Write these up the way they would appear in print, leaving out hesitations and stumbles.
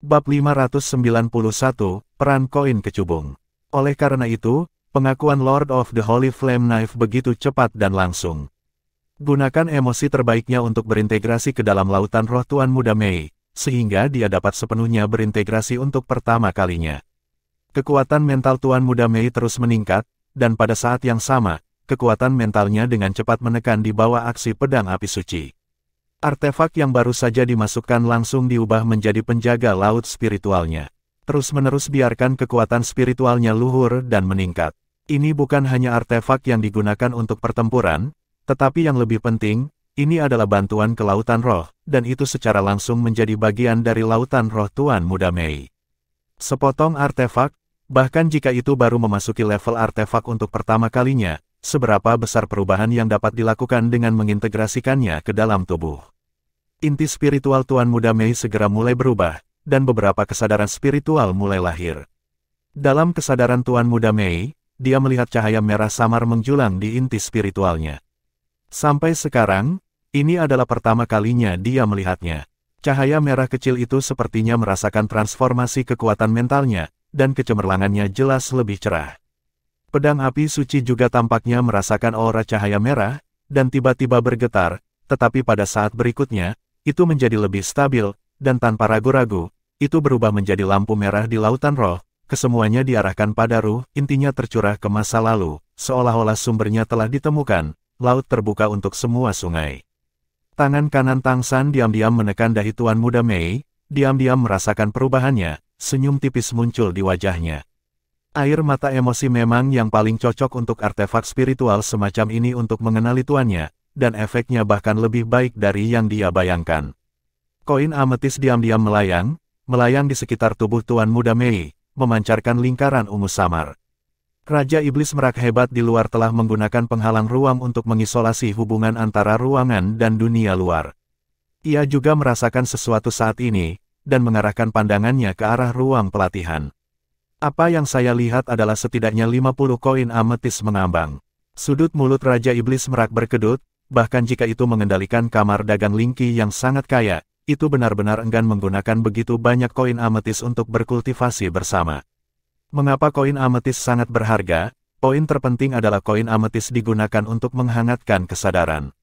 Bab 591, Peran Koin Kecubung. Oleh karena itu, pengakuan Lord of the Holy Flame Knife begitu cepat dan langsung. Gunakan emosi terbaiknya untuk berintegrasi ke dalam lautan roh Tuan Muda Mei, sehingga dia dapat sepenuhnya berintegrasi untuk pertama kalinya. Kekuatan mental Tuan Muda Mei terus meningkat, dan pada saat yang sama, kekuatan mentalnya dengan cepat menekan di bawah aksi pedang api suci. Artefak yang baru saja dimasukkan langsung diubah menjadi penjaga laut spiritualnya. Terus-menerus biarkan kekuatan spiritualnya luhur dan meningkat. Ini bukan hanya artefak yang digunakan untuk pertempuran, tetapi yang lebih penting, ini adalah bantuan ke lautan roh, dan itu secara langsung menjadi bagian dari lautan roh Tuan Muda Mei. Sepotong artefak, bahkan jika itu baru memasuki level artefak untuk pertama kalinya, seberapa besar perubahan yang dapat dilakukan dengan mengintegrasikannya ke dalam tubuh. Inti spiritual Tuan Muda Mei segera mulai berubah, dan beberapa kesadaran spiritual mulai lahir. Dalam kesadaran Tuan Muda Mei, dia melihat cahaya merah samar menjulang di inti spiritualnya. Sampai sekarang, ini adalah pertama kalinya dia melihatnya. Cahaya merah kecil itu sepertinya merasakan transformasi kekuatan mentalnya, dan kecemerlangannya jelas lebih cerah. Pedang api suci juga tampaknya merasakan aura cahaya merah, dan tiba-tiba bergetar, tetapi pada saat berikutnya, itu menjadi lebih stabil, dan tanpa ragu-ragu, itu berubah menjadi lampu merah di lautan roh, kesemuanya diarahkan pada ruh, intinya tercurah ke masa lalu, seolah-olah sumbernya telah ditemukan, laut terbuka untuk semua sungai. Tangan kanan Tang San diam-diam menekan dahi Tuan Muda Mei, diam-diam merasakan perubahannya, senyum tipis muncul di wajahnya. Air mata emosi memang yang paling cocok untuk artefak spiritual semacam ini untuk mengenali tuannya, dan efeknya bahkan lebih baik dari yang dia bayangkan. Koin ametis diam-diam melayang di sekitar tubuh Tuan Muda Mei, memancarkan lingkaran ungu samar. Raja Iblis Merak hebat di luar telah menggunakan penghalang ruang untuk mengisolasi hubungan antara ruangan dan dunia luar. Ia juga merasakan sesuatu saat ini, dan mengarahkan pandangannya ke arah ruang pelatihan. Apa yang saya lihat adalah setidaknya 50 koin ametis mengambang. Sudut mulut Raja Iblis Merak berkedut, bahkan jika itu mengendalikan kamar dagang Lingqi yang sangat kaya, itu benar-benar enggan menggunakan begitu banyak koin ametis untuk berkultivasi bersama. Mengapa koin ametis sangat berharga? Poin terpenting adalah koin ametis digunakan untuk menghangatkan kesadaran.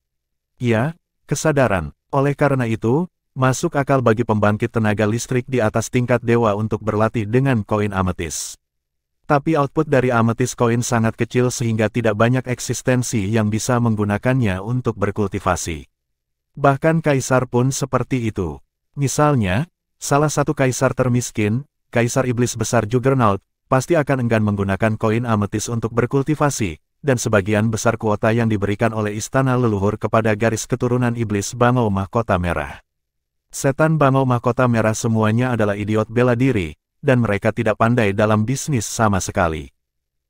Ya, kesadaran. Oleh karena itu, masuk akal bagi pembangkit tenaga listrik di atas tingkat dewa untuk berlatih dengan koin ametis. Tapi output dari ametis koin sangat kecil sehingga tidak banyak eksistensi yang bisa menggunakannya untuk berkultivasi. Bahkan kaisar pun seperti itu. Misalnya, salah satu kaisar termiskin, Kaisar Iblis Besar Juggernaut, pasti akan enggan menggunakan koin ametis untuk berkultivasi, dan sebagian besar kuota yang diberikan oleh istana leluhur kepada garis keturunan Iblis Bangau Mahkota Merah. Setan Bangau Mahkota Merah semuanya adalah idiot bela diri, dan mereka tidak pandai dalam bisnis sama sekali.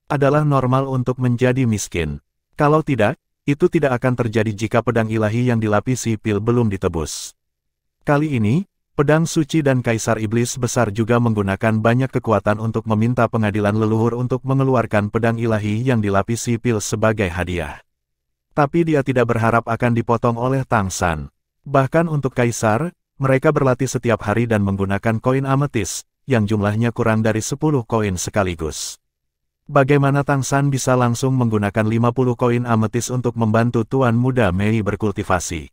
Adalah normal untuk menjadi miskin. Kalau tidak, itu tidak akan terjadi jika pedang ilahi yang dilapisi pil belum ditebus. Kali ini, pedang suci dan Kaisar Iblis Besar juga menggunakan banyak kekuatan untuk meminta pengadilan leluhur untuk mengeluarkan pedang ilahi yang dilapisi pil sebagai hadiah. Tapi dia tidak berharap akan dipotong oleh Tang San. Bahkan untuk Kaisar, mereka berlatih setiap hari dan menggunakan koin ametis, yang jumlahnya kurang dari 10 koin sekaligus. Bagaimana Tang San bisa langsung menggunakan 50 koin ametis untuk membantu Tuan Muda Mei berkultivasi?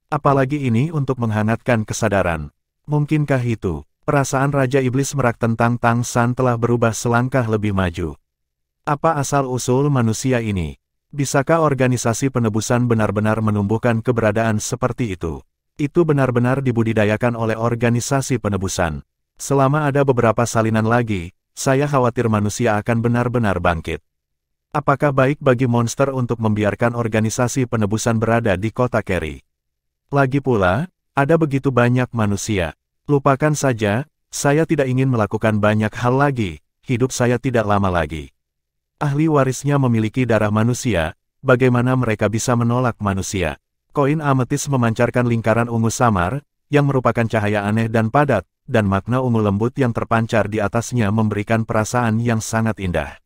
Apalagi ini untuk menghangatkan kesadaran. Mungkinkah itu? Perasaan Raja Iblis Merak tentang Tang San telah berubah selangkah lebih maju. Apa asal-usul manusia ini? Bisakah organisasi penebusan benar-benar menumbuhkan keberadaan seperti itu? Itu benar-benar dibudidayakan oleh organisasi penebusan. Selama ada beberapa salinan lagi, saya khawatir manusia akan benar-benar bangkit. Apakah baik bagi monster untuk membiarkan organisasi penebusan berada di kota Keri? Lagi pula, ada begitu banyak manusia. Lupakan saja, saya tidak ingin melakukan banyak hal lagi, hidup saya tidak lama lagi. Ahli warisnya memiliki darah manusia, bagaimana mereka bisa menolak manusia? Koin ametis memancarkan lingkaran ungu samar, yang merupakan cahaya aneh dan padat, dan makna ungu lembut yang terpancar di atasnya memberikan perasaan yang sangat indah.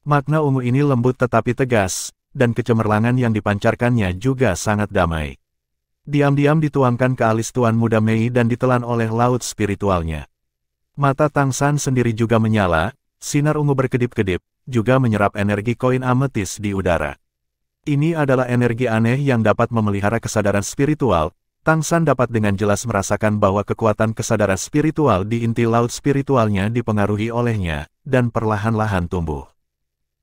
Makna ungu ini lembut tetapi tegas, dan kecemerlangan yang dipancarkannya juga sangat damai. Diam-diam dituangkan ke alis Tuan Muda Mei dan ditelan oleh laut spiritualnya. Mata Tang San sendiri juga menyala, sinar ungu berkedip-kedip, juga menyerap energi koin ametis di udara. Ini adalah energi aneh yang dapat memelihara kesadaran spiritual. Tang San dapat dengan jelas merasakan bahwa kekuatan kesadaran spiritual di inti laut spiritualnya dipengaruhi olehnya, dan perlahan-lahan tumbuh.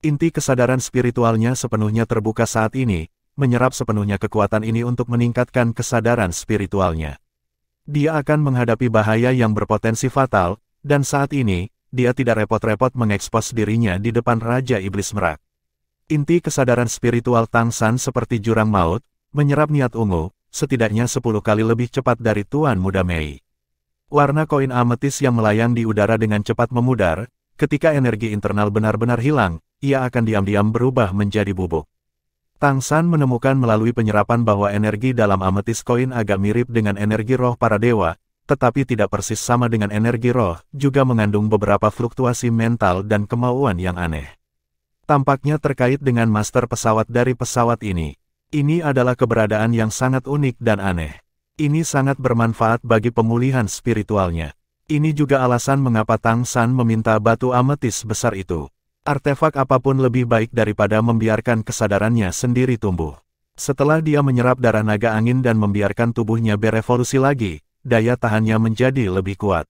Inti kesadaran spiritualnya sepenuhnya terbuka saat ini, menyerap sepenuhnya kekuatan ini untuk meningkatkan kesadaran spiritualnya. Dia akan menghadapi bahaya yang berpotensi fatal, dan saat ini, dia tidak repot-repot mengekspos dirinya di depan Raja Iblis Merak. Inti kesadaran spiritual Tang San seperti jurang maut, menyerap niat ungu, setidaknya 10 kali lebih cepat dari Tuan Muda Mei. Warna koin ametis yang melayang di udara dengan cepat memudar, ketika energi internal benar-benar hilang, ia akan diam-diam berubah menjadi bubuk. Tang San menemukan melalui penyerapan bahwa energi dalam ametis koin agak mirip dengan energi roh para dewa, tetapi tidak persis sama dengan energi roh, juga mengandung beberapa fluktuasi mental dan kemauan yang aneh. Tampaknya terkait dengan master pesawat dari pesawat ini. Ini adalah keberadaan yang sangat unik dan aneh. Ini sangat bermanfaat bagi pemulihan spiritualnya. Ini juga alasan mengapa Tang San meminta batu ametis besar itu. Artefak apapun lebih baik daripada membiarkan kesadarannya sendiri tumbuh. Setelah dia menyerap darah naga angin dan membiarkan tubuhnya berevolusi lagi, daya tahannya menjadi lebih kuat.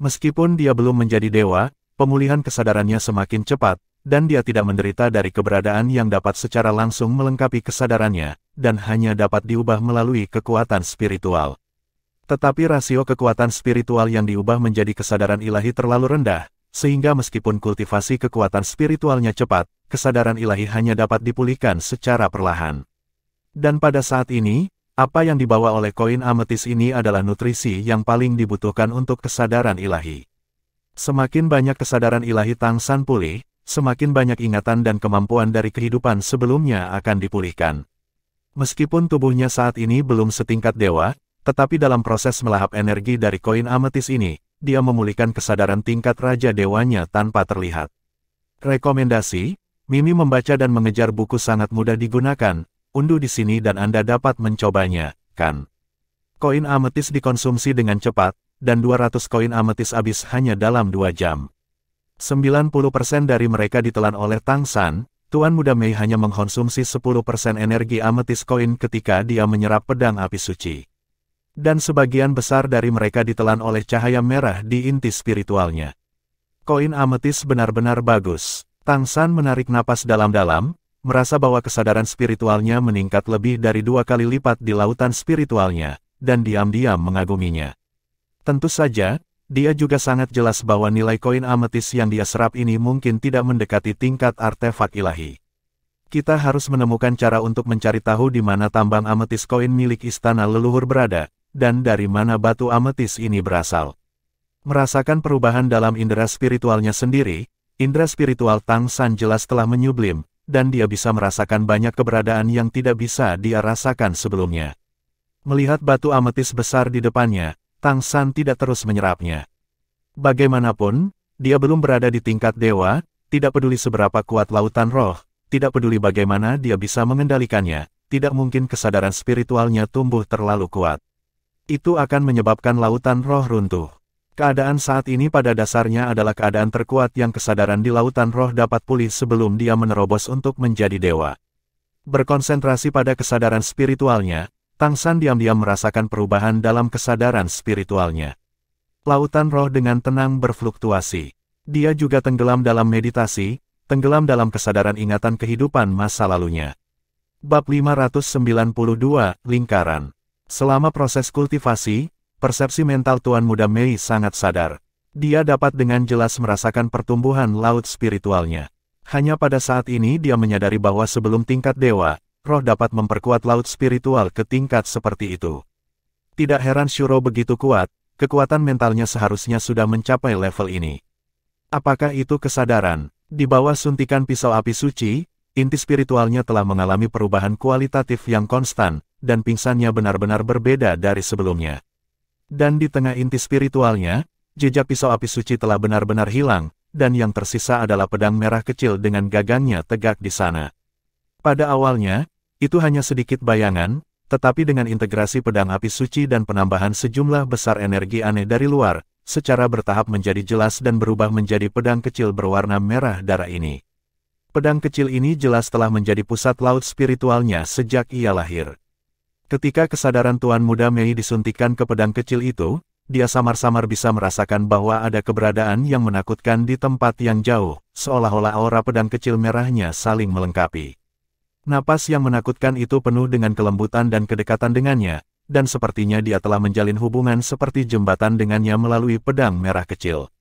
Meskipun dia belum menjadi dewa, pemulihan kesadarannya semakin cepat, dan dia tidak menderita dari keberadaan yang dapat secara langsung melengkapi kesadarannya, dan hanya dapat diubah melalui kekuatan spiritual. Tetapi rasio kekuatan spiritual yang diubah menjadi kesadaran ilahi terlalu rendah, sehingga meskipun kultivasi kekuatan spiritualnya cepat, kesadaran ilahi hanya dapat dipulihkan secara perlahan. Dan pada saat ini, apa yang dibawa oleh koin ametis ini adalah nutrisi yang paling dibutuhkan untuk kesadaran ilahi. Semakin banyak kesadaran ilahi Tang San pulih, semakin banyak ingatan dan kemampuan dari kehidupan sebelumnya akan dipulihkan. Meskipun tubuhnya saat ini belum setingkat dewa, tetapi dalam proses melahap energi dari koin ametis ini, dia memulihkan kesadaran tingkat Raja Dewanya tanpa terlihat. Rekomendasi, Mimi membaca dan mengejar buku sangat mudah digunakan, unduh di sini dan Anda dapat mencobanya, kan? Koin ametis dikonsumsi dengan cepat, dan 200 koin ametis habis hanya dalam 2 jam. 90% dari mereka ditelan oleh Tang San. Tuan Muda Mei hanya mengkonsumsi 10% energi ametis koin ketika dia menyerap pedang api suci. Dan sebagian besar dari mereka ditelan oleh cahaya merah di inti spiritualnya. Koin ametis benar-benar bagus. Tang San menarik napas dalam-dalam, merasa bahwa kesadaran spiritualnya meningkat lebih dari 2 kali lipat di lautan spiritualnya, dan diam-diam mengaguminya. Tentu saja, dia juga sangat jelas bahwa nilai koin ametis yang dia serap ini mungkin tidak mendekati tingkat artefak ilahi. Kita harus menemukan cara untuk mencari tahu di mana tambang ametis koin milik istana leluhur berada, dan dari mana batu ametis ini berasal. Merasakan perubahan dalam indera spiritualnya sendiri, indera spiritual Tang San jelas telah menyublim, dan dia bisa merasakan banyak keberadaan yang tidak bisa dia rasakan sebelumnya. Melihat batu ametis besar di depannya, Tang San tidak terus menyerapnya. Bagaimanapun, dia belum berada di tingkat dewa, tidak peduli seberapa kuat lautan roh, tidak peduli bagaimana dia bisa mengendalikannya, tidak mungkin kesadaran spiritualnya tumbuh terlalu kuat. Itu akan menyebabkan lautan roh runtuh. Keadaan saat ini pada dasarnya adalah keadaan terkuat yang kesadaran di lautan roh dapat pulih sebelum dia menerobos untuk menjadi dewa. Berkonsentrasi pada kesadaran spiritualnya, Tang San diam-diam merasakan perubahan dalam kesadaran spiritualnya. Lautan roh dengan tenang berfluktuasi. Dia juga tenggelam dalam meditasi, tenggelam dalam kesadaran ingatan kehidupan masa lalunya. Bab 592, Lingkaran. Selama proses kultivasi, persepsi mental Tuan Muda Mei sangat sadar. Dia dapat dengan jelas merasakan pertumbuhan laut spiritualnya. Hanya pada saat ini dia menyadari bahwa sebelum tingkat dewa, roh dapat memperkuat laut spiritual ke tingkat seperti itu. Tidak heran Shuro begitu kuat, kekuatan mentalnya seharusnya sudah mencapai level ini. Apakah itu kesadaran? Di bawah suntikan pisau api suci, inti spiritualnya telah mengalami perubahan kualitatif yang konstan, dan pingsannya benar-benar berbeda dari sebelumnya. Dan di tengah inti spiritualnya, jejak pisau api suci telah benar-benar hilang, dan yang tersisa adalah pedang merah kecil dengan gagangnya tegak di sana. Pada awalnya, itu hanya sedikit bayangan, tetapi dengan integrasi pedang api suci dan penambahan sejumlah besar energi aneh dari luar, secara bertahap menjadi jelas dan berubah menjadi pedang kecil berwarna merah darah ini. Pedang kecil ini jelas telah menjadi pusat laut spiritualnya sejak ia lahir. Ketika kesadaran Tuan Muda Mei disuntikkan ke pedang kecil itu, dia samar-samar bisa merasakan bahwa ada keberadaan yang menakutkan di tempat yang jauh, seolah-olah aura pedang kecil merahnya saling melengkapi. Napas yang menakutkan itu penuh dengan kelembutan dan kedekatan dengannya, dan sepertinya dia telah menjalin hubungan seperti jembatan dengannya melalui pedang merah kecil.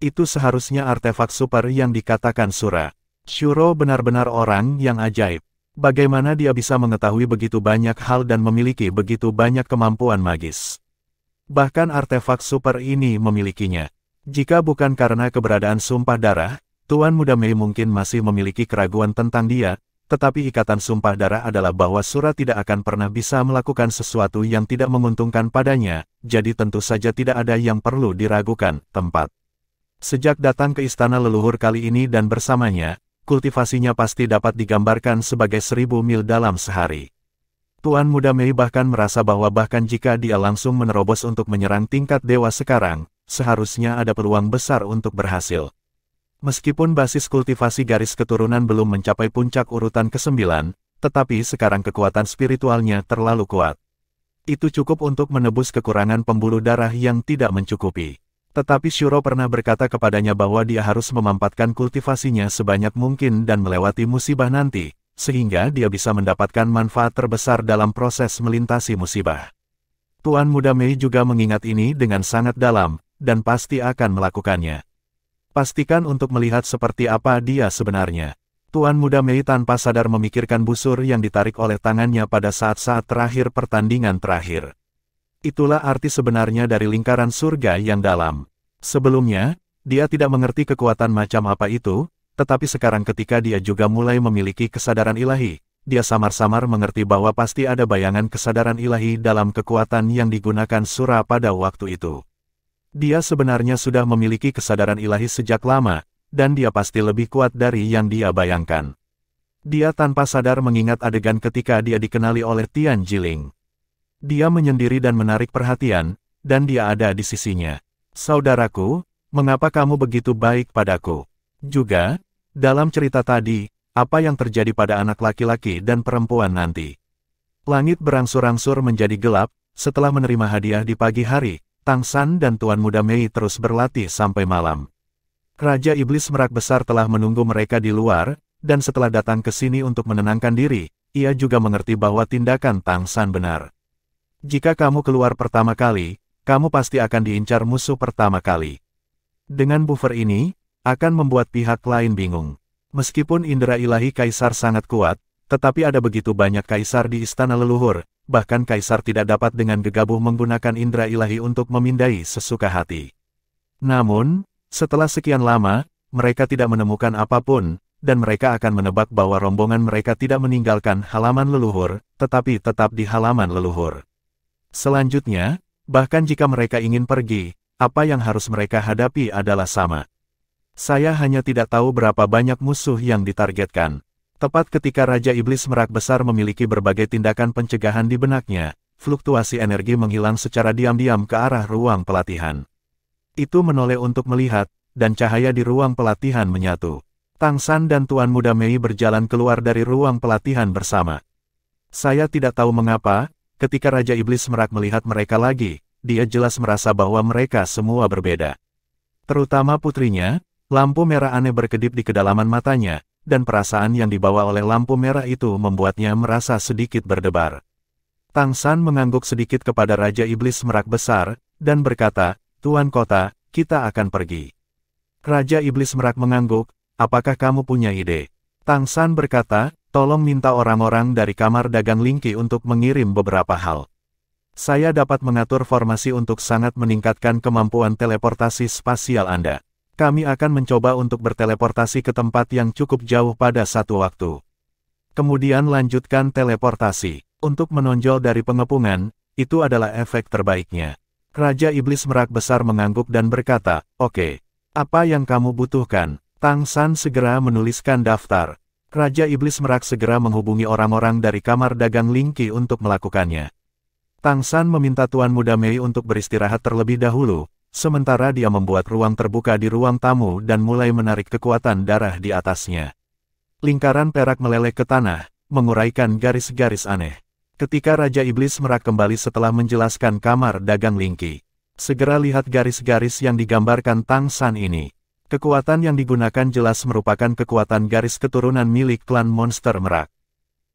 Itu seharusnya artefak super yang dikatakan Sura. Shuro benar-benar orang yang ajaib. Bagaimana dia bisa mengetahui begitu banyak hal dan memiliki begitu banyak kemampuan magis? Bahkan artefak super ini memilikinya. Jika bukan karena keberadaan sumpah darah, Tuan Muda Mei mungkin masih memiliki keraguan tentang dia, tetapi ikatan sumpah darah adalah bahwa Sura tidak akan pernah bisa melakukan sesuatu yang tidak menguntungkan padanya, jadi tentu saja tidak ada yang perlu diragukan. Tempat. Sejak datang ke istana leluhur kali ini dan bersamanya, kultivasinya pasti dapat digambarkan sebagai 1000 mil dalam sehari. Tuan Muda Mei bahkan merasa bahwa bahkan jika dia langsung menerobos untuk menyerang tingkat dewa sekarang, seharusnya ada peluang besar untuk berhasil. Meskipun basis kultivasi garis keturunan belum mencapai puncak urutan ke-9, tetapi sekarang kekuatan spiritualnya terlalu kuat. Itu cukup untuk menebus kekurangan pembuluh darah yang tidak mencukupi. Tetapi Shuro pernah berkata kepadanya bahwa dia harus memampatkan kultivasinya sebanyak mungkin dan melewati musibah nanti, sehingga dia bisa mendapatkan manfaat terbesar dalam proses melintasi musibah. Tuan Muda Mei juga mengingat ini dengan sangat dalam, dan pasti akan melakukannya. Pastikan untuk melihat seperti apa dia sebenarnya. Tuan Muda Mei tanpa sadar memikirkan busur yang ditarik oleh tangannya pada saat-saat terakhir pertandingan terakhir. Itulah arti sebenarnya dari lingkaran surga yang dalam. Sebelumnya, dia tidak mengerti kekuatan macam apa itu, tetapi sekarang ketika dia juga mulai memiliki kesadaran ilahi, dia samar-samar mengerti bahwa pasti ada bayangan kesadaran ilahi dalam kekuatan yang digunakan Sura pada waktu itu. Dia sebenarnya sudah memiliki kesadaran ilahi sejak lama, dan dia pasti lebih kuat dari yang dia bayangkan. Dia tanpa sadar mengingat adegan ketika dia dikenali oleh Tian Jiling. Dia menyendiri dan menarik perhatian, dan dia ada di sisinya. Saudaraku, mengapa kamu begitu baik padaku? Juga, dalam cerita tadi, apa yang terjadi pada anak laki-laki dan perempuan nanti? Langit berangsur-angsur menjadi gelap, setelah menerima hadiah di pagi hari, Tang San dan Tuan Muda Mei terus berlatih sampai malam. Raja Iblis Merak Besar telah menunggu mereka di luar, dan setelah datang ke sini untuk menenangkan diri, ia juga mengerti bahwa tindakan Tang San benar. Jika kamu keluar pertama kali, kamu pasti akan diincar musuh pertama kali. Dengan buffer ini, akan membuat pihak lain bingung. Meskipun indera ilahi Kaisar sangat kuat, tetapi ada begitu banyak Kaisar di istana leluhur, bahkan Kaisar tidak dapat dengan gegabah menggunakan indera ilahi untuk memindai sesuka hati. Namun, setelah sekian lama, mereka tidak menemukan apapun, dan mereka akan menebak bahwa rombongan mereka tidak meninggalkan halaman leluhur, tetapi tetap di halaman leluhur. Selanjutnya, bahkan jika mereka ingin pergi, apa yang harus mereka hadapi adalah sama. Saya hanya tidak tahu berapa banyak musuh yang ditargetkan. Tepat ketika Raja Iblis Merak Besar memiliki berbagai tindakan pencegahan di benaknya, fluktuasi energi menghilang secara diam-diam ke arah ruang pelatihan. Itu menoleh untuk melihat, dan cahaya di ruang pelatihan menyatu. Tang San dan Tuan Muda Mei berjalan keluar dari ruang pelatihan bersama. Saya tidak tahu mengapa, ketika Raja Iblis Merak melihat mereka lagi, dia jelas merasa bahwa mereka semua berbeda. Terutama putrinya. Lampu merah aneh berkedip di kedalaman matanya, dan perasaan yang dibawa oleh lampu merah itu membuatnya merasa sedikit berdebar. Tang San mengangguk sedikit kepada Raja Iblis Merak Besar, dan berkata, Tuan Kota, kita akan pergi. Raja Iblis Merak mengangguk, apakah kamu punya ide? Tang San berkata, tolong minta orang-orang dari kamar dagang Lingqi untuk mengirim beberapa hal. Saya dapat mengatur formasi untuk sangat meningkatkan kemampuan teleportasi spasial Anda. Kami akan mencoba untuk berteleportasi ke tempat yang cukup jauh pada satu waktu. Kemudian lanjutkan teleportasi. Untuk menonjol dari pengepungan, itu adalah efek terbaiknya. Raja Iblis Merak Besar mengangguk dan berkata, oke. Apa yang kamu butuhkan? Tang San segera menuliskan daftar. Raja Iblis Merak segera menghubungi orang-orang dari kamar dagang Lingqi untuk melakukannya. Tang San meminta Tuan Muda Mei untuk beristirahat terlebih dahulu, sementara dia membuat ruang terbuka di ruang tamu dan mulai menarik kekuatan darah di atasnya. Lingkaran perak meleleh ke tanah, menguraikan garis-garis aneh. Ketika Raja Iblis Merak kembali setelah menjelaskan kamar dagang Linky, segera lihat garis-garis yang digambarkan Tang San ini. Kekuatan yang digunakan jelas merupakan kekuatan garis keturunan milik klan monster Merak.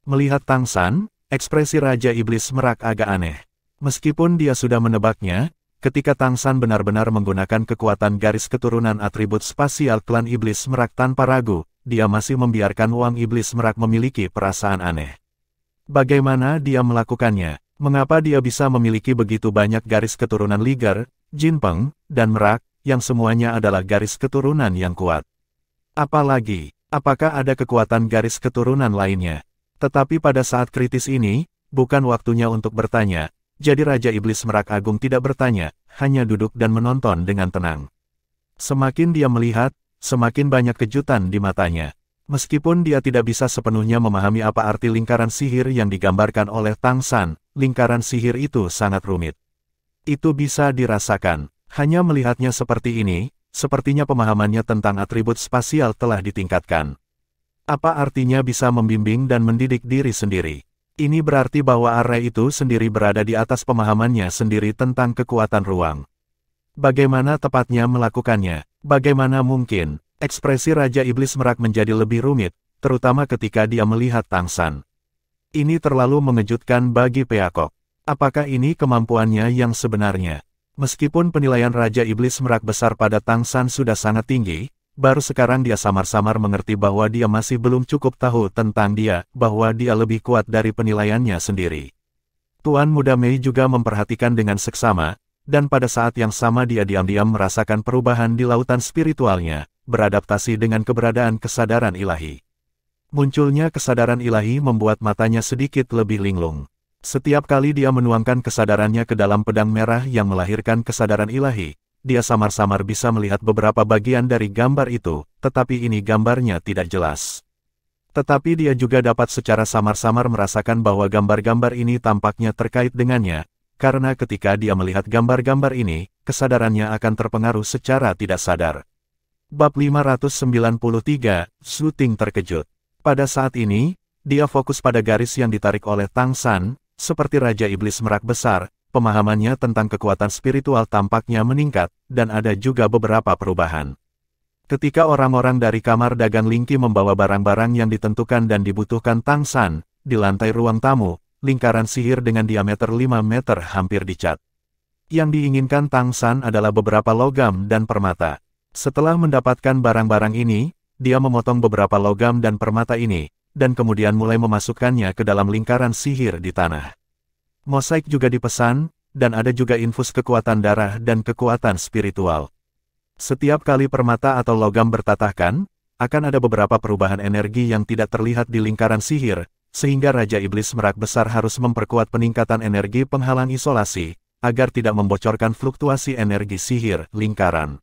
Melihat Tang San, ekspresi Raja Iblis Merak agak aneh. Meskipun dia sudah menebaknya, ketika Tang San benar-benar menggunakan kekuatan garis keturunan atribut spasial klan Iblis Merak tanpa ragu, dia masih membiarkan Wang Iblis Merak memiliki perasaan aneh. Bagaimana dia melakukannya? Mengapa dia bisa memiliki begitu banyak garis keturunan Liger, Jinpeng, dan Merak, yang semuanya adalah garis keturunan yang kuat? Apalagi, apakah ada kekuatan garis keturunan lainnya? Tetapi pada saat kritis ini, bukan waktunya untuk bertanya. Jadi Raja Iblis Merak Agung tidak bertanya, hanya duduk dan menonton dengan tenang. Semakin dia melihat, semakin banyak kejutan di matanya. Meskipun dia tidak bisa sepenuhnya memahami apa arti lingkaran sihir yang digambarkan oleh Tang San, lingkaran sihir itu sangat rumit. Itu bisa dirasakan. Hanya melihatnya seperti ini, sepertinya pemahamannya tentang atribut spasial telah ditingkatkan. Apa artinya bisa membimbing dan mendidik diri sendiri? Ini berarti bahwa Array itu sendiri berada di atas pemahamannya sendiri tentang kekuatan ruang. Bagaimana tepatnya melakukannya? Bagaimana mungkin? Ekspresi Raja Iblis Merak menjadi lebih rumit, terutama ketika dia melihat Tang San. Ini terlalu mengejutkan bagi Peacock. Apakah ini kemampuannya yang sebenarnya? Meskipun penilaian Raja Iblis Merak besar pada Tang San sudah sangat tinggi, baru sekarang dia samar-samar mengerti bahwa dia masih belum cukup tahu tentang dia, bahwa dia lebih kuat dari penilaiannya sendiri. Tuan Muda Mei juga memperhatikan dengan seksama, dan pada saat yang sama dia diam-diam merasakan perubahan di lautan spiritualnya, beradaptasi dengan keberadaan kesadaran ilahi. Munculnya kesadaran ilahi membuat matanya sedikit lebih linglung. Setiap kali dia menuangkan kesadarannya ke dalam pedang merah yang melahirkan kesadaran ilahi, dia samar-samar bisa melihat beberapa bagian dari gambar itu, tetapi ini gambarnya tidak jelas. Tetapi dia juga dapat secara samar-samar merasakan bahwa gambar-gambar ini tampaknya terkait dengannya, karena ketika dia melihat gambar-gambar ini, kesadarannya akan terpengaruh secara tidak sadar. Bab 593, Shooting Terkejut. Pada saat ini, dia fokus pada garis yang ditarik oleh Tang San, seperti Raja Iblis Merak Besar. Pemahamannya tentang kekuatan spiritual tampaknya meningkat, dan ada juga beberapa perubahan. Ketika orang-orang dari kamar dagang Linky membawa barang-barang yang ditentukan dan dibutuhkan Tang San, di lantai ruang tamu, lingkaran sihir dengan diameter 5 meter hampir dicat. Yang diinginkan Tang San adalah beberapa logam dan permata. Setelah mendapatkan barang-barang ini, dia memotong beberapa logam dan permata ini, dan kemudian mulai memasukkannya ke dalam lingkaran sihir di tanah. Mosaik juga dipesan, dan ada juga infus kekuatan darah dan kekuatan spiritual. Setiap kali permata atau logam bertatahkan, akan ada beberapa perubahan energi yang tidak terlihat di lingkaran sihir, sehingga Raja Iblis Merak Besar harus memperkuat peningkatan energi penghalang isolasi, agar tidak membocorkan fluktuasi energi sihir lingkaran.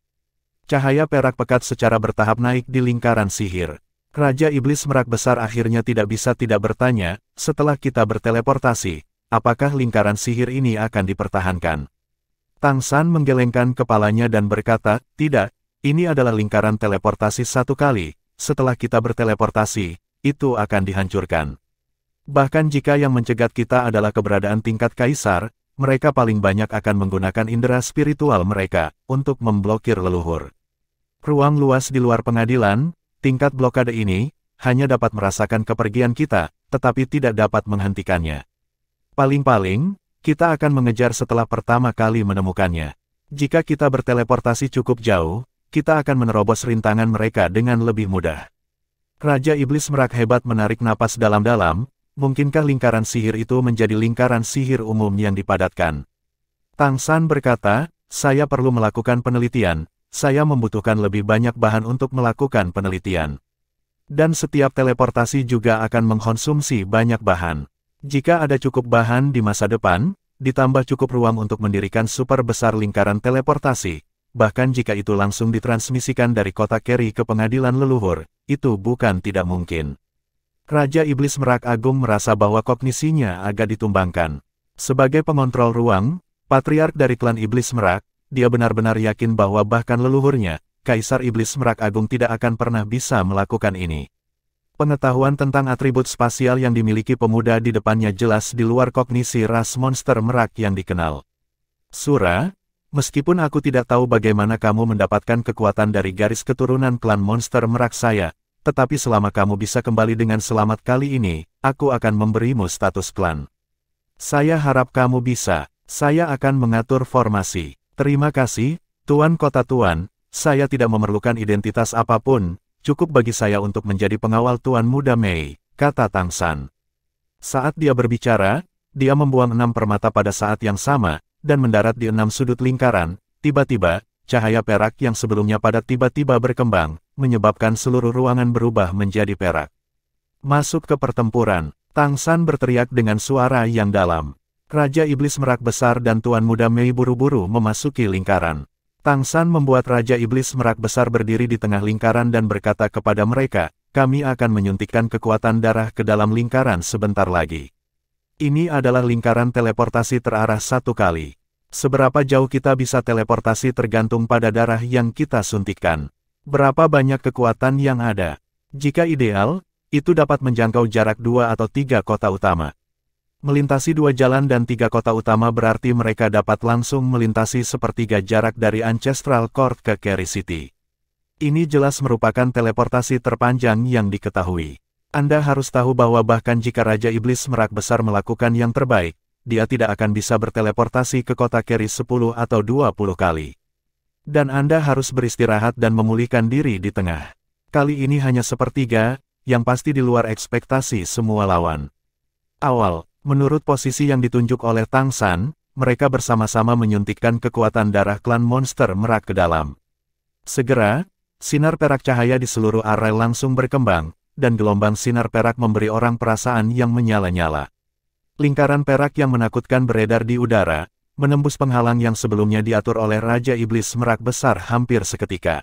Cahaya perak pekat secara bertahap naik di lingkaran sihir. Raja Iblis Merak Besar akhirnya tidak bisa tidak bertanya, setelah kita berteleportasi, apakah lingkaran sihir ini akan dipertahankan? Tang San menggelengkan kepalanya dan berkata, tidak, ini adalah lingkaran teleportasi satu kali, setelah kita berteleportasi, itu akan dihancurkan. Bahkan jika yang mencegat kita adalah keberadaan tingkat kaisar, mereka paling banyak akan menggunakan indera spiritual mereka, untuk memblokir leluhur. Ruang luas di luar pengadilan, tingkat blokade ini, hanya dapat merasakan kepergian kita, tetapi tidak dapat menghentikannya. Paling-paling, kita akan mengejar setelah pertama kali menemukannya. Jika kita berteleportasi cukup jauh, kita akan menerobos rintangan mereka dengan lebih mudah. Raja Iblis Merak hebat menarik napas dalam-dalam, mungkinkah lingkaran sihir itu menjadi lingkaran sihir umum yang dipadatkan? Tang San berkata, saya perlu melakukan penelitian, saya membutuhkan lebih banyak bahan untuk melakukan penelitian. Dan setiap teleportasi juga akan mengkonsumsi banyak bahan. Jika ada cukup bahan di masa depan, ditambah cukup ruang untuk mendirikan super besar lingkaran teleportasi, bahkan jika itu langsung ditransmisikan dari kota Keri ke pengadilan leluhur, itu bukan tidak mungkin. Raja Iblis Merak Agung merasa bahwa kognisinya agak ditumbangkan. Sebagai pengontrol ruang, patriark dari klan Iblis Merak, dia benar-benar yakin bahwa bahkan leluhurnya, Kaisar Iblis Merak Agung tidak akan pernah bisa melakukan ini. Pengetahuan tentang atribut spasial yang dimiliki pemuda di depannya jelas di luar kognisi ras monster merak yang dikenal. Sura, meskipun aku tidak tahu bagaimana kamu mendapatkan kekuatan dari garis keturunan klan monster merak saya, tetapi selama kamu bisa kembali dengan selamat kali ini, aku akan memberimu status klan. Saya harap kamu bisa. Saya akan mengatur formasi. Terima kasih, Tuan Kota Tuan, saya tidak memerlukan identitas apapun. Cukup bagi saya untuk menjadi pengawal Tuan Muda Mei, kata Tang San. Saat dia berbicara, dia membuang 6 permata pada saat yang sama, dan mendarat di 6 sudut lingkaran. Tiba-tiba, cahaya perak yang sebelumnya padat tiba-tiba berkembang, menyebabkan seluruh ruangan berubah menjadi perak. Masuk ke pertempuran, Tang San berteriak dengan suara yang dalam. Raja Iblis Merak Besar dan Tuan Muda Mei buru-buru memasuki lingkaran. Tang San membuat Raja Iblis Merak Besar berdiri di tengah lingkaran dan berkata kepada mereka, kami akan menyuntikkan kekuatan darah ke dalam lingkaran sebentar lagi. Ini adalah lingkaran teleportasi terarah 1 kali. Seberapa jauh kita bisa teleportasi tergantung pada darah yang kita suntikkan. Berapa banyak kekuatan yang ada. Jika ideal, itu dapat menjangkau jarak 2 atau 3 kota utama. Melintasi 2 jalan dan 3 kota utama berarti mereka dapat langsung melintasi sepertiga jarak dari Ancestral Court ke Carry City. Ini jelas merupakan teleportasi terpanjang yang diketahui. Anda harus tahu bahwa bahkan jika Raja Iblis Merak Besar melakukan yang terbaik, dia tidak akan bisa berteleportasi ke kota Carry 10 atau 20 kali. Dan Anda harus beristirahat dan memulihkan diri di tengah. Kali ini hanya sepertiga, yang pasti di luar ekspektasi semua lawan. Awal. Menurut posisi yang ditunjuk oleh Tang San, mereka bersama-sama menyuntikkan kekuatan darah klan monster merak ke dalam. Segera, sinar perak cahaya di seluruh area langsung berkembang, dan gelombang sinar perak memberi orang perasaan yang menyala-nyala. Lingkaran perak yang menakutkan beredar di udara, menembus penghalang yang sebelumnya diatur oleh Raja Iblis Merak Besar hampir seketika.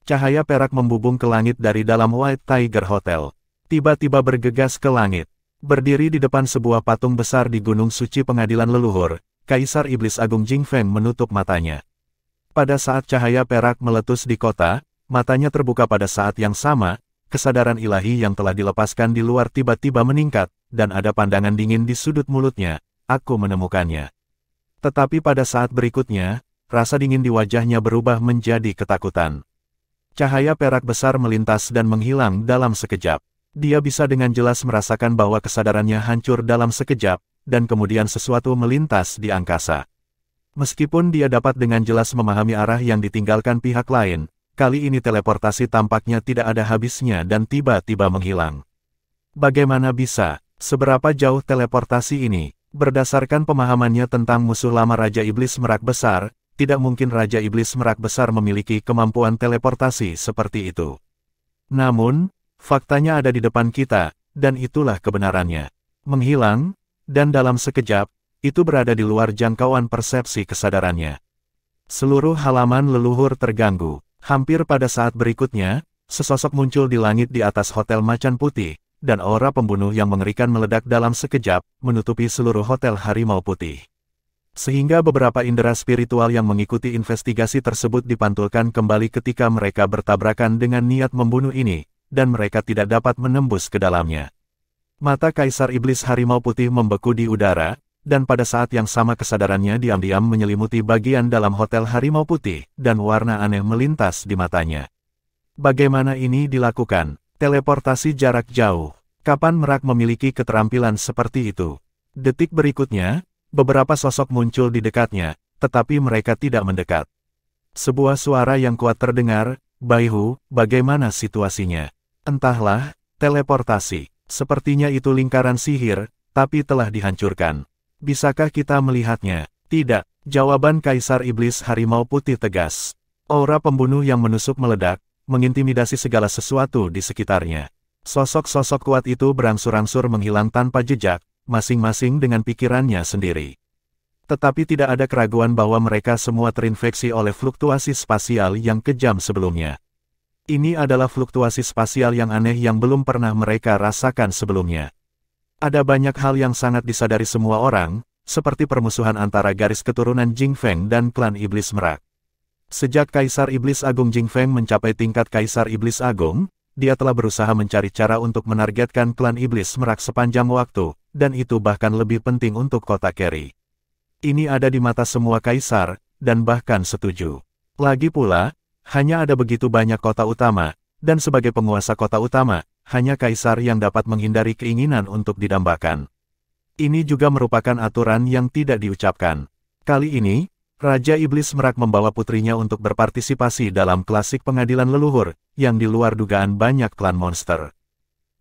Cahaya perak membubung ke langit dari dalam White Tiger Hotel. Tiba-tiba bergegas ke langit. Berdiri di depan sebuah patung besar di Gunung Suci Pengadilan Leluhur, Kaisar Iblis Agung Jing Feng menutup matanya. Pada saat cahaya perak meletus di kota, matanya terbuka pada saat yang sama, kesadaran ilahi yang telah dilepaskan di luar tiba-tiba meningkat, dan ada pandangan dingin di sudut mulutnya, aku menemukannya. Tetapi pada saat berikutnya, rasa dingin di wajahnya berubah menjadi ketakutan. Cahaya perak besar melintas dan menghilang dalam sekejap. Dia bisa dengan jelas merasakan bahwa kesadarannya hancur dalam sekejap, dan kemudian sesuatu melintas di angkasa. Meskipun dia dapat dengan jelas memahami arah yang ditinggalkan pihak lain, kali ini teleportasi tampaknya tidak ada habisnya dan tiba-tiba menghilang. Bagaimana bisa? Seberapa jauh teleportasi ini? Berdasarkan pemahamannya tentang musuh lama Raja Iblis Merak Besar, tidak mungkin Raja Iblis Merak Besar memiliki kemampuan teleportasi seperti itu. Namun, faktanya ada di depan kita, dan itulah kebenarannya. Menghilang, dan dalam sekejap, itu berada di luar jangkauan persepsi kesadarannya. Seluruh halaman leluhur terganggu. Hampir pada saat berikutnya, sesosok muncul di langit di atas Hotel Macan Putih, dan aura pembunuh yang mengerikan meledak dalam sekejap, menutupi seluruh Hotel Harimau Putih. Sehingga beberapa indera spiritual yang mengikuti investigasi tersebut dipantulkan kembali ketika mereka bertabrakan dengan niat membunuh ini, dan mereka tidak dapat menembus ke dalamnya. Mata Kaisar Iblis Harimau Putih membeku di udara, dan pada saat yang sama kesadarannya diam-diam menyelimuti bagian dalam Hotel Harimau Putih, dan warna aneh melintas di matanya. Bagaimana ini dilakukan? Teleportasi jarak jauh. Kapan Merak memiliki keterampilan seperti itu? Detik berikutnya, beberapa sosok muncul di dekatnya, tetapi mereka tidak mendekat. Sebuah suara yang kuat terdengar, Baihu, bagaimana situasinya? Entahlah, teleportasi. Sepertinya itu lingkaran sihir, tapi telah dihancurkan. Bisakah kita melihatnya? Tidak. Jawaban Kaisar Iblis Harimau Putih tegas. Aura pembunuh yang menusuk meledak, mengintimidasi segala sesuatu di sekitarnya. Sosok-sosok kuat itu berangsur-angsur menghilang tanpa jejak, masing-masing dengan pikirannya sendiri. Tetapi tidak ada keraguan bahwa mereka semua terinfeksi oleh fluktuasi spasial yang kejam sebelumnya. Ini adalah fluktuasi spasial yang aneh yang belum pernah mereka rasakan sebelumnya. Ada banyak hal yang sangat disadari semua orang, seperti permusuhan antara garis keturunan Jing Feng dan klan Iblis Merak. Sejak Kaisar Iblis Agung Jing Feng mencapai tingkat Kaisar Iblis Agung, dia telah berusaha mencari cara untuk menargetkan klan Iblis Merak sepanjang waktu, dan itu bahkan lebih penting untuk kota Keri. Ini ada di mata semua kaisar, dan bahkan setuju. Lagi pula, hanya ada begitu banyak kota utama, dan sebagai penguasa kota utama, hanya kaisar yang dapat menghindari keinginan untuk didambakan. Ini juga merupakan aturan yang tidak diucapkan. Kali ini, Raja Iblis Merak membawa putrinya untuk berpartisipasi dalam klasik pengadilan leluhur, yang di luar dugaan banyak klan monster.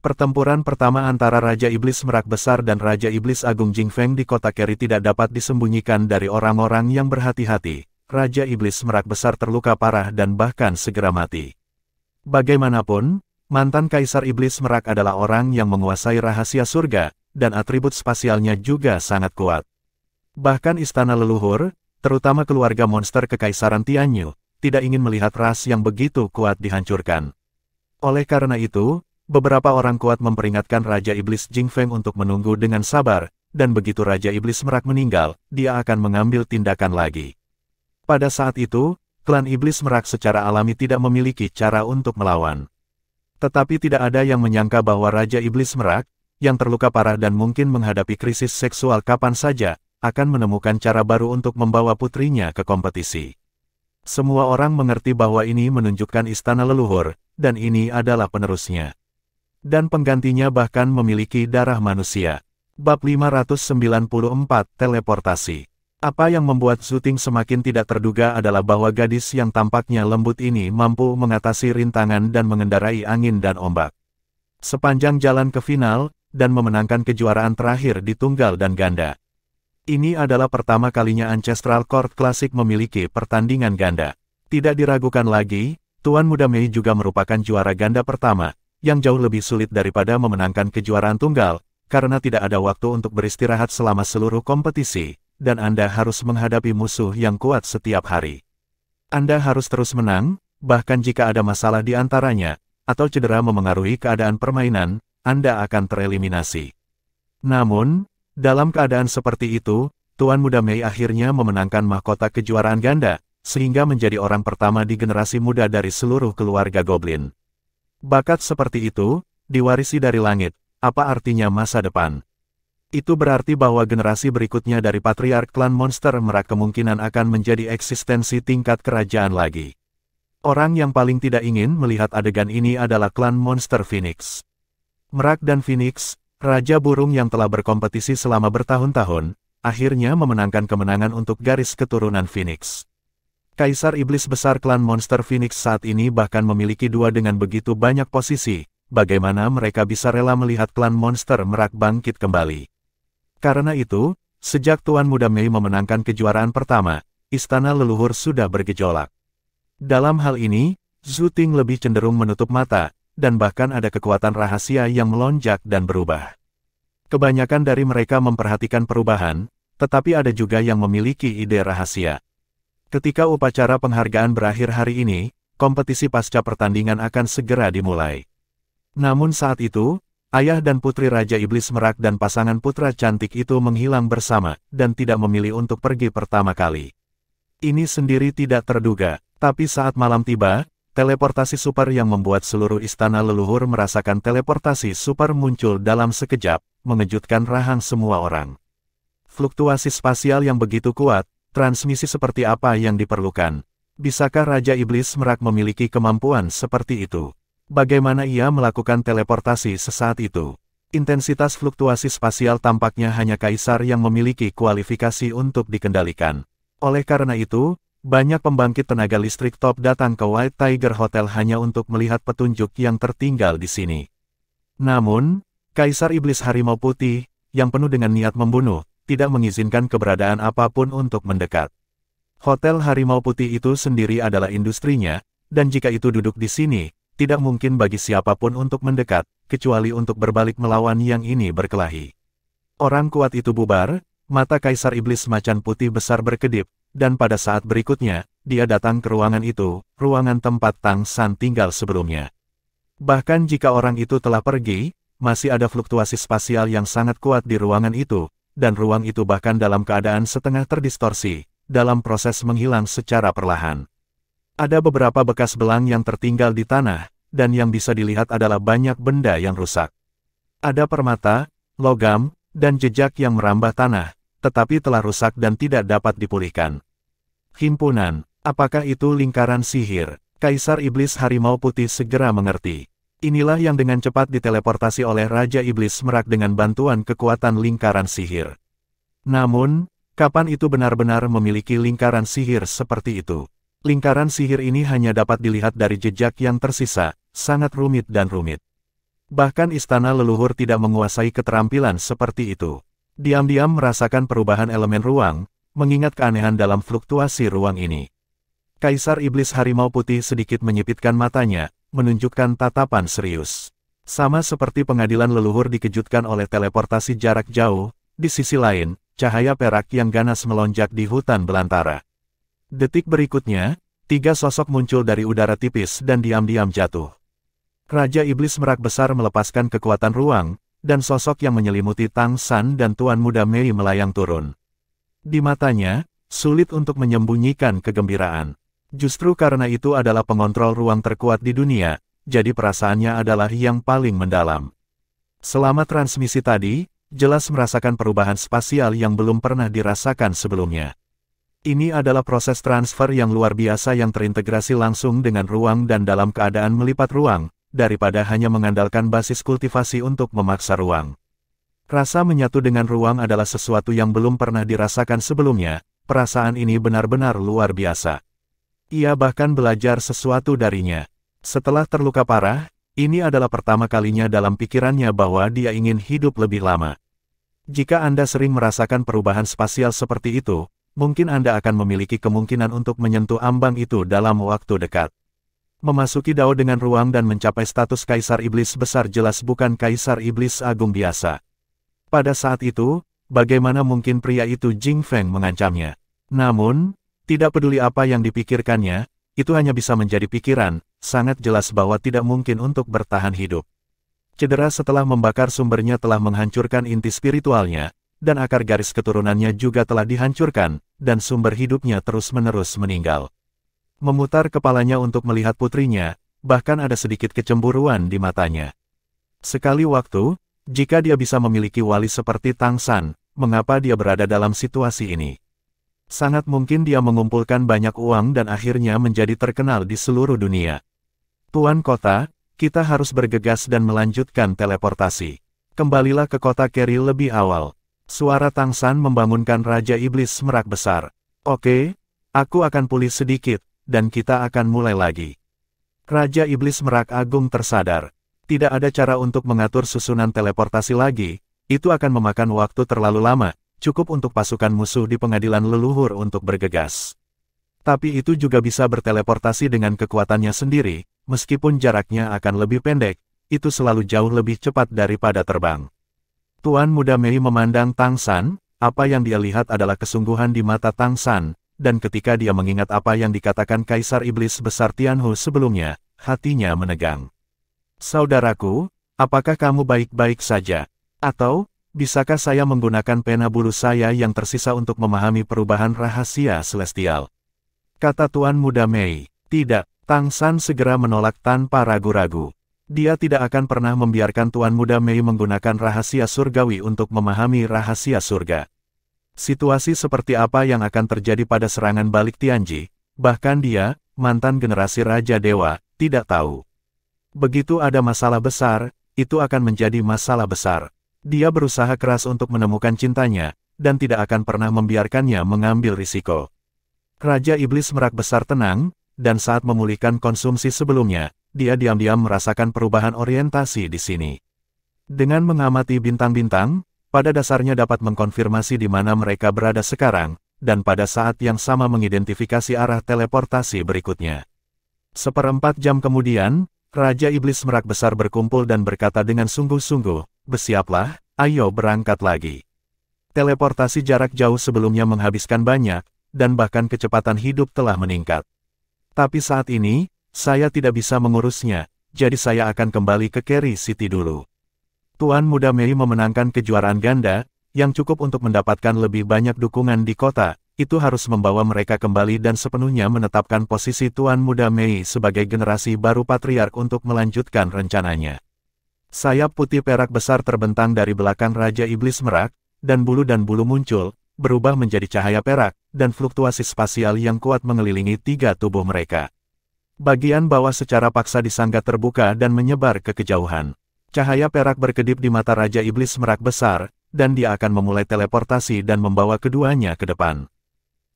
Pertempuran pertama antara Raja Iblis Merak Besar dan Raja Iblis Agung Jing Feng di kota Keri tidak dapat disembunyikan dari orang-orang yang berhati-hati. Raja Iblis Merak Besar terluka parah dan bahkan segera mati. Bagaimanapun, mantan Kaisar Iblis Merak adalah orang yang menguasai rahasia surga, dan atribut spasialnya juga sangat kuat. Bahkan istana leluhur, terutama keluarga monster Kekaisaran Tianyu, tidak ingin melihat ras yang begitu kuat dihancurkan. Oleh karena itu, beberapa orang kuat memperingatkan Raja Iblis Jing Feng untuk menunggu dengan sabar, dan begitu Raja Iblis Merak meninggal, dia akan mengambil tindakan lagi. Pada saat itu, klan Iblis Merak secara alami tidak memiliki cara untuk melawan. Tetapi tidak ada yang menyangka bahwa Raja Iblis Merak, yang terluka parah dan mungkin menghadapi krisis seksual kapan saja, akan menemukan cara baru untuk membawa putrinya ke kompetisi. Semua orang mengerti bahwa ini menunjukkan istana leluhur, dan ini adalah penerusnya. Dan penggantinya bahkan memiliki darah manusia. Bab 594, Teleportasi. Apa yang membuat Zuting semakin tidak terduga adalah bahwa gadis yang tampaknya lembut ini mampu mengatasi rintangan dan mengendarai angin dan ombak. Sepanjang jalan ke final, dan memenangkan kejuaraan terakhir di tunggal dan ganda. Ini adalah pertama kalinya Ancestral Court Classic memiliki pertandingan ganda. Tidak diragukan lagi, Tuan Muda Mei juga merupakan juara ganda pertama, yang jauh lebih sulit daripada memenangkan kejuaraan tunggal, karena tidak ada waktu untuk beristirahat selama seluruh kompetisi, dan Anda harus menghadapi musuh yang kuat setiap hari. Anda harus terus menang, bahkan jika ada masalah di antaranya, atau cedera memengaruhi keadaan permainan, Anda akan tereliminasi. Namun, dalam keadaan seperti itu, Tuan Muda Mei akhirnya memenangkan mahkota kejuaraan ganda, sehingga menjadi orang pertama di generasi muda dari seluruh keluarga Goblin. Bakat seperti itu, diwarisi dari langit, apa artinya masa depan? Itu berarti bahwa generasi berikutnya dari Patriark Klan Monster Merak kemungkinan akan menjadi eksistensi tingkat kerajaan lagi. Orang yang paling tidak ingin melihat adegan ini adalah Klan Monster Phoenix. Merak dan Phoenix, Raja Burung yang telah berkompetisi selama bertahun-tahun, akhirnya memenangkan kemenangan untuk garis keturunan Phoenix. Kaisar Iblis Besar Klan Monster Phoenix saat ini bahkan memiliki dua dengan begitu banyak posisi, bagaimana mereka bisa rela melihat Klan Monster Merak bangkit kembali. Karena itu, sejak Tuan Muda Mei memenangkan kejuaraan pertama, istana leluhur sudah bergejolak. Dalam hal ini, Zuting lebih cenderung menutup mata, dan bahkan ada kekuatan rahasia yang melonjak dan berubah. Kebanyakan dari mereka memperhatikan perubahan, tetapi ada juga yang memiliki ide rahasia. Ketika upacara penghargaan berakhir hari ini, kompetisi pasca pertandingan akan segera dimulai. Namun saat itu, ayah dan putri Raja Iblis Merak dan pasangan putra cantik itu menghilang bersama, dan tidak memilih untuk pergi pertama kali. Ini sendiri tidak terduga, tapi saat malam tiba, teleportasi super yang membuat seluruh istana leluhur merasakan teleportasi super muncul dalam sekejap, mengejutkan rahang semua orang. Fluktuasi spasial yang begitu kuat, transmisi seperti apa yang diperlukan? Bisakah Raja Iblis Merak memiliki kemampuan seperti itu? Bagaimana ia melakukan teleportasi sesaat itu? Intensitas fluktuasi spasial tampaknya hanya kaisar yang memiliki kualifikasi untuk dikendalikan. Oleh karena itu, banyak pembangkit tenaga listrik top datang ke White Tiger Hotel hanya untuk melihat petunjuk yang tertinggal di sini. Namun, Kaisar Iblis Harimau Putih, yang penuh dengan niat membunuh, tidak mengizinkan keberadaan apapun untuk mendekat. Hotel Harimau Putih itu sendiri adalah industrinya, dan jika itu duduk di sini, tidak mungkin bagi siapapun untuk mendekat, kecuali untuk berbalik melawan yang ini berkelahi. Orang kuat itu bubar, mata Kaisar Iblis Macan Putih besar berkedip, dan pada saat berikutnya, dia datang ke ruangan itu, ruangan tempat Tang San tinggal sebelumnya. Bahkan jika orang itu telah pergi, masih ada fluktuasi spasial yang sangat kuat di ruangan itu, dan ruang itu bahkan dalam keadaan setengah terdistorsi, dalam proses menghilang secara perlahan. Ada beberapa bekas belang yang tertinggal di tanah, dan yang bisa dilihat adalah banyak benda yang rusak. Ada permata, logam, dan jejak yang merambah tanah, tetapi telah rusak dan tidak dapat dipulihkan. Himpunan, apakah itu lingkaran sihir? Kaisar Iblis Harimau Putih segera mengerti. Inilah yang dengan cepat diteleportasi oleh Raja Iblis Merak dengan bantuan kekuatan lingkaran sihir. Namun, kapan itu benar-benar memiliki lingkaran sihir seperti itu? Lingkaran sihir ini hanya dapat dilihat dari jejak yang tersisa, sangat rumit dan rumit. Bahkan istana leluhur tidak menguasai keterampilan seperti itu. Diam-diam merasakan perubahan elemen ruang, mengingat keanehan dalam fluktuasi ruang ini. Kaisar Iblis Harimau Putih sedikit menyipitkan matanya, menunjukkan tatapan serius. Sama seperti pengadilan leluhur dikejutkan oleh teleportasi jarak jauh, di sisi lain, cahaya perak yang ganas melonjak di hutan belantara. Detik berikutnya, 3 sosok muncul dari udara tipis dan diam-diam jatuh. Raja Iblis Merak Besar melepaskan kekuatan ruang, dan sosok yang menyelimuti Tang San dan Tuan Muda Mei melayang turun. Di matanya, sulit untuk menyembunyikan kegembiraan. Justru karena itu adalah pengontrol ruang terkuat di dunia, jadi perasaannya adalah yang paling mendalam. Selama transmisi tadi, jelas merasakan perubahan spasial yang belum pernah dirasakan sebelumnya. Ini adalah proses transfer yang luar biasa yang terintegrasi langsung dengan ruang dan dalam keadaan melipat ruang, daripada hanya mengandalkan basis kultivasi untuk memaksa ruang. Rasa menyatu dengan ruang adalah sesuatu yang belum pernah dirasakan sebelumnya, perasaan ini benar-benar luar biasa. Ia bahkan belajar sesuatu darinya. Setelah terluka parah, ini adalah pertama kalinya dalam pikirannya bahwa dia ingin hidup lebih lama. Jika Anda sering merasakan perubahan spasial seperti itu, mungkin Anda akan memiliki kemungkinan untuk menyentuh ambang itu dalam waktu dekat. Memasuki Dao dengan ruang dan mencapai status Kaisar Iblis Besar jelas bukan Kaisar Iblis Agung biasa. Pada saat itu, bagaimana mungkin pria itu Jing Feng mengancamnya? Namun, tidak peduli apa yang dipikirkannya, itu hanya bisa menjadi pikiran, sangat jelas bahwa tidak mungkin untuk bertahan hidup. Cedera setelah membakar sumbernya telah menghancurkan inti spiritualnya, dan akar garis keturunannya juga telah dihancurkan, dan sumber hidupnya terus-menerus meninggal. Memutar kepalanya untuk melihat putrinya, bahkan ada sedikit kecemburuan di matanya. Sekali waktu, jika dia bisa memiliki wali seperti Tang San, mengapa dia berada dalam situasi ini? Sangat mungkin dia mengumpulkan banyak uang dan akhirnya menjadi terkenal di seluruh dunia. Tuan Kota, kita harus bergegas dan melanjutkan teleportasi. Kembalilah ke kota Keri lebih awal. Suara Tang San membangunkan Raja Iblis Merak Besar. Oke, aku akan pulih sedikit, dan kita akan mulai lagi. Raja Iblis Merak Agung tersadar. Tidak ada cara untuk mengatur susunan teleportasi lagi, itu akan memakan waktu terlalu lama, cukup untuk pasukan musuh di pengadilan leluhur untuk bergegas. Tapi itu juga bisa berteleportasi dengan kekuatannya sendiri, meskipun jaraknya akan lebih pendek, itu selalu jauh lebih cepat daripada terbang. Tuan Muda Mei memandang Tang San, apa yang dia lihat adalah kesungguhan di mata Tang San, dan ketika dia mengingat apa yang dikatakan Kaisar Iblis Besar Tianhu sebelumnya, hatinya menegang. Saudaraku, apakah kamu baik-baik saja? Atau, bisakah saya menggunakan pena bulu saya yang tersisa untuk memahami perubahan rahasia celestial? Kata Tuan Muda Mei. Tidak, Tang San segera menolak tanpa ragu-ragu. Dia tidak akan pernah membiarkan Tuan Muda Mei menggunakan rahasia surgawi untuk memahami rahasia surga. Situasi seperti apa yang akan terjadi pada serangan balik Tianji, bahkan dia, mantan generasi Raja Dewa, tidak tahu. Begitu ada masalah besar, itu akan menjadi masalah besar. Dia berusaha keras untuk menemukan cintanya, dan tidak akan pernah membiarkannya mengambil risiko. Raja Iblis Merak Besar tenang, dan saat memulihkan konsumsi sebelumnya, dia diam-diam merasakan perubahan orientasi di sini. Dengan mengamati bintang-bintang, pada dasarnya dapat mengkonfirmasi di mana mereka berada sekarang, dan pada saat yang sama mengidentifikasi arah teleportasi berikutnya. 1/4 jam kemudian, Raja Iblis Merak Besar berkumpul dan berkata dengan sungguh-sungguh, "Bersiaplah, ayo berangkat lagi." Teleportasi jarak jauh sebelumnya menghabiskan banyak, dan bahkan kecepatan hidup telah meningkat. Tapi saat ini, saya tidak bisa mengurusnya, jadi saya akan kembali ke Keri City dulu. Tuan Muda Mei memenangkan kejuaraan ganda, yang cukup untuk mendapatkan lebih banyak dukungan di kota, itu harus membawa mereka kembali dan sepenuhnya menetapkan posisi Tuan Muda Mei sebagai generasi baru patriark untuk melanjutkan rencananya. Sayap putih perak besar terbentang dari belakang Raja Iblis Merak, dan bulu muncul, berubah menjadi cahaya perak, dan fluktuasi spasial yang kuat mengelilingi tiga tubuh mereka. Bagian bawah secara paksa disangga terbuka dan menyebar ke kejauhan. Cahaya perak berkedip di mata Raja Iblis Merak besar, dan dia akan memulai teleportasi dan membawa keduanya ke depan.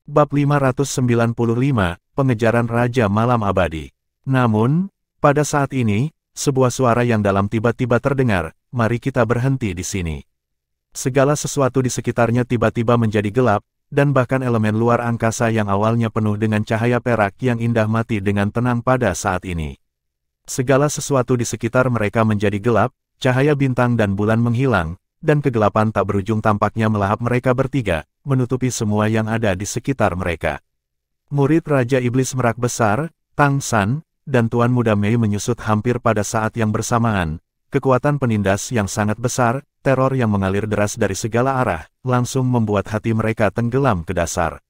Bab 595, Pengejaran Raja Malam Abadi. Namun, pada saat ini, sebuah suara yang dalam tiba-tiba terdengar, "Mari kita berhenti di sini." Segala sesuatu di sekitarnya tiba-tiba menjadi gelap, dan bahkan elemen luar angkasa yang awalnya penuh dengan cahaya perak yang indah mati dengan tenang pada saat ini. Segala sesuatu di sekitar mereka menjadi gelap, cahaya bintang dan bulan menghilang, dan kegelapan tak berujung tampaknya melahap mereka bertiga, menutupi semua yang ada di sekitar mereka. Murid Raja Iblis Merak Besar, Tang San, dan Tuan Muda Mei menyusut hampir pada saat yang bersamaan. Kekuatan penindas yang sangat besar, teror yang mengalir deras dari segala arah, langsung membuat hati mereka tenggelam ke dasar.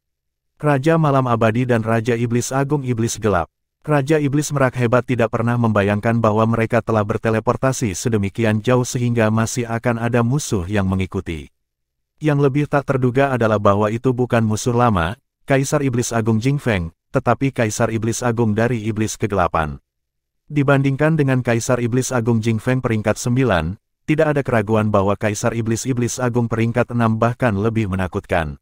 Raja Malam Abadi dan Raja Iblis Agung Iblis Gelap. Raja Iblis Merak hebat tidak pernah membayangkan bahwa mereka telah berteleportasi sedemikian jauh sehingga masih akan ada musuh yang mengikuti. Yang lebih tak terduga adalah bahwa itu bukan musuh lama, Kaisar Iblis Agung Jing Feng, tetapi Kaisar Iblis Agung dari Iblis Kegelapan. Dibandingkan dengan Kaisar Iblis Agung Jing Feng peringkat 9, tidak ada keraguan bahwa Kaisar Iblis Agung peringkat 6 bahkan lebih menakutkan.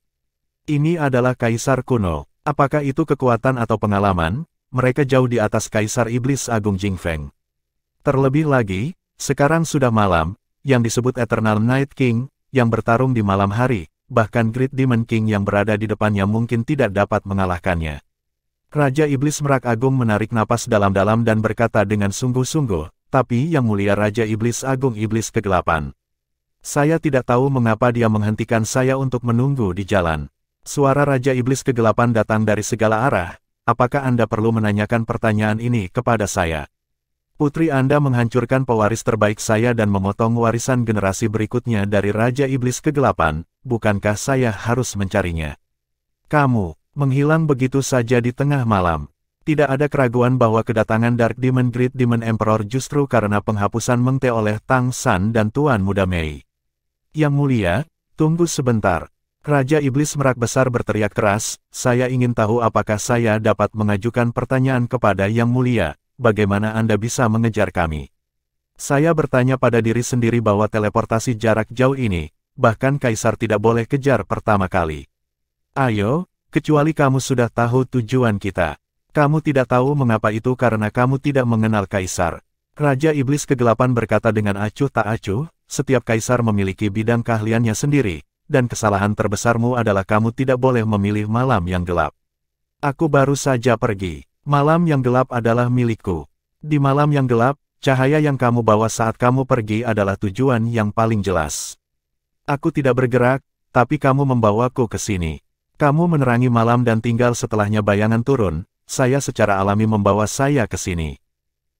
Ini adalah Kaisar kuno. Apakah itu kekuatan atau pengalaman? Mereka jauh di atas Kaisar Iblis Agung Jing Feng. Terlebih lagi, sekarang sudah malam, yang disebut Eternal Night King, yang bertarung di malam hari, bahkan Great Demon King yang berada di depannya mungkin tidak dapat mengalahkannya. Raja Iblis Merak Agung menarik napas dalam-dalam dan berkata dengan sungguh-sungguh, "Tapi Yang Mulia Raja Iblis Agung Iblis Kegelapan. Saya tidak tahu mengapa dia menghentikan saya untuk menunggu di jalan." Suara Raja Iblis Kegelapan datang dari segala arah. "Apakah Anda perlu menanyakan pertanyaan ini kepada saya? Putri Anda menghancurkan pewaris terbaik saya dan memotong warisan generasi berikutnya dari Raja Iblis Kegelapan, bukankah saya harus mencarinya? Kamu menghilang begitu saja di tengah malam." Tidak ada keraguan bahwa kedatangan Dark Demon Great Demon Emperor justru karena penghapusan Mengte oleh Tang San dan Tuan Muda Mei. "Yang Mulia, tunggu sebentar." Raja Iblis Merak Besar berteriak keras, "Saya ingin tahu apakah saya dapat mengajukan pertanyaan kepada Yang Mulia, bagaimana Anda bisa mengejar kami? Saya bertanya pada diri sendiri bahwa teleportasi jarak jauh ini, bahkan Kaisar tidak boleh kejar pertama kali. Ayo, kecuali kamu sudah tahu tujuan kita. Kamu tidak tahu mengapa itu karena kamu tidak mengenal Kaisar." Raja Iblis Kegelapan berkata dengan acuh tak acuh, "Setiap Kaisar memiliki bidang keahliannya sendiri, dan kesalahan terbesarmu adalah kamu tidak boleh memilih malam yang gelap. Aku baru saja pergi. Malam yang gelap adalah milikku. Di malam yang gelap, cahaya yang kamu bawa saat kamu pergi adalah tujuan yang paling jelas. Aku tidak bergerak, tapi kamu membawaku ke sini. Kamu menerangi malam dan tinggal setelahnya bayangan turun, saya secara alami membawa saya ke sini.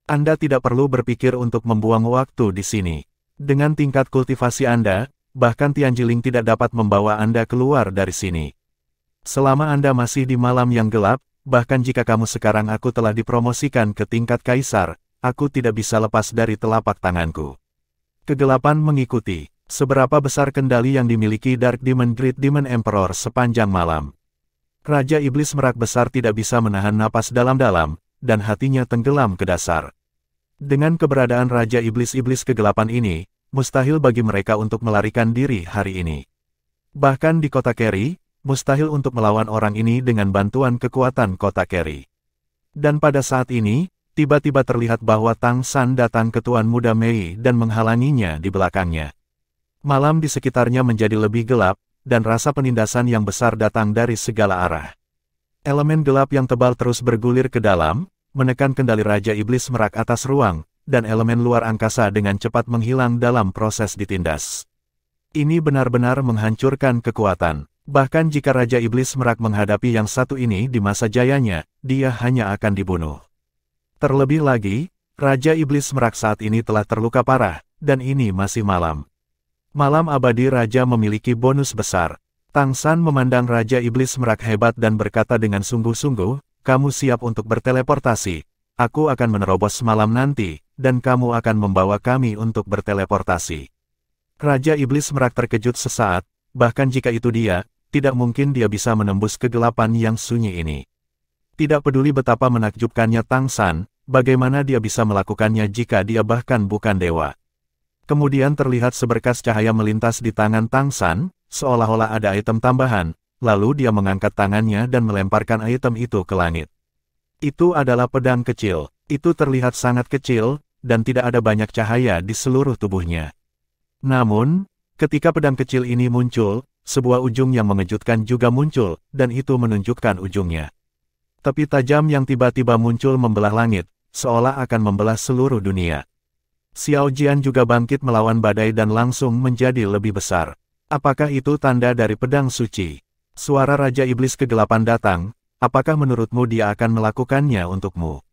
Anda tidak perlu berpikir untuk membuang waktu di sini. Dengan tingkat kultivasi Anda, bahkan Tianjiling tidak dapat membawa Anda keluar dari sini. Selama Anda masih di malam yang gelap, bahkan jika kamu sekarang aku telah dipromosikan ke tingkat Kaisar, aku tidak bisa lepas dari telapak tanganku." Kegelapan mengikuti. Seberapa besar kendali yang dimiliki Dark Demon Great Demon Emperor sepanjang malam. Raja Iblis Merak Besar tidak bisa menahan napas dalam-dalam, dan hatinya tenggelam ke dasar. Dengan keberadaan Raja Iblis-Iblis Kegelapan ini, mustahil bagi mereka untuk melarikan diri hari ini. Bahkan di kota Keri, mustahil untuk melawan orang ini dengan bantuan kekuatan kota Keri. Dan pada saat ini, tiba-tiba terlihat bahwa Tang San datang ke Tuan Muda Mei dan menghalanginya di belakangnya. Malam di sekitarnya menjadi lebih gelap, dan rasa penindasan yang besar datang dari segala arah. Elemen gelap yang tebal terus bergulir ke dalam, menekan kendali Raja Iblis Merak atas ruang, dan elemen luar angkasa dengan cepat menghilang dalam proses ditindas. Ini benar-benar menghancurkan kekuatan. Bahkan jika Raja Iblis Merak menghadapi yang satu ini di masa jayanya, dia hanya akan dibunuh. Terlebih lagi, Raja Iblis Merak saat ini telah terluka parah, dan ini masih malam. Malam abadi Raja memiliki bonus besar. Tang San memandang Raja Iblis Merak hebat dan berkata dengan sungguh-sungguh, kamu siap untuk berteleportasi. Aku akan menerobos malam nanti, dan kamu akan membawa kami untuk berteleportasi. Raja Iblis Merak terkejut sesaat, bahkan jika itu dia, tidak mungkin dia bisa menembus kegelapan yang sunyi ini. Tidak peduli betapa menakjubkannya Tang San, bagaimana dia bisa melakukannya jika dia bahkan bukan dewa. Kemudian terlihat seberkas cahaya melintas di tangan Tang San, seolah-olah ada item tambahan, lalu dia mengangkat tangannya dan melemparkan item itu ke langit. Itu adalah pedang kecil, itu terlihat sangat kecil, dan tidak ada banyak cahaya di seluruh tubuhnya. Namun, ketika pedang kecil ini muncul, sebuah ujung yang mengejutkan juga muncul, dan itu menunjukkan ujungnya. Tepi tajam yang tiba-tiba muncul membelah langit, seolah akan membelah seluruh dunia. Xiao Jian juga bangkit melawan badai dan langsung menjadi lebih besar. Apakah itu tanda dari pedang suci? Suara Raja Iblis Kegelapan datang, apakah menurutmu dia akan melakukannya untukmu?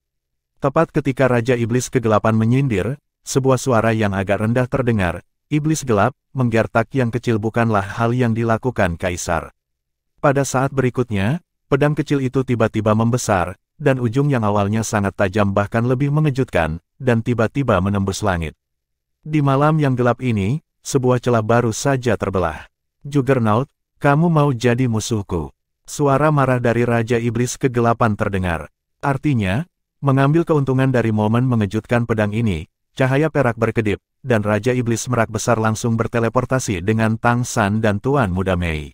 Tepat ketika Raja Iblis Kegelapan menyindir, sebuah suara yang agak rendah terdengar, iblis gelap, menggertak yang kecil bukanlah hal yang dilakukan Kaisar. Pada saat berikutnya, pedang kecil itu tiba-tiba membesar, dan ujung yang awalnya sangat tajam bahkan lebih mengejutkan, dan tiba-tiba menembus langit. Di malam yang gelap ini, sebuah celah baru saja terbelah. Juggernaut, kamu mau jadi musuhku? Suara marah dari Raja Iblis Kegelapan terdengar. Artinya, mengambil keuntungan dari momen mengejutkan pedang ini, cahaya perak berkedip, dan Raja Iblis Merak besar langsung berteleportasi dengan Tang San dan Tuan Muda Mei.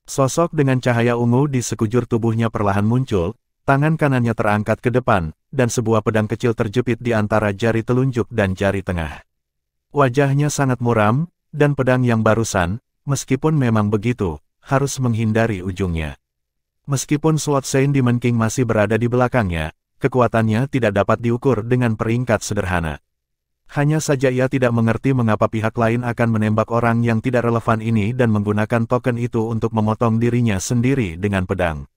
Sosok dengan cahaya ungu di sekujur tubuhnya perlahan muncul, tangan kanannya terangkat ke depan, dan sebuah pedang kecil terjepit di antara jari telunjuk dan jari tengah. Wajahnya sangat muram, dan pedang yang barusan, meskipun memang begitu, harus menghindari ujungnya. Meskipun Sword Saint Demon King masih berada di belakangnya, kekuatannya tidak dapat diukur dengan peringkat sederhana. Hanya saja ia tidak mengerti mengapa pihak lain akan menembak orang yang tidak relevan ini dan menggunakan token itu untuk memotong dirinya sendiri dengan pedang.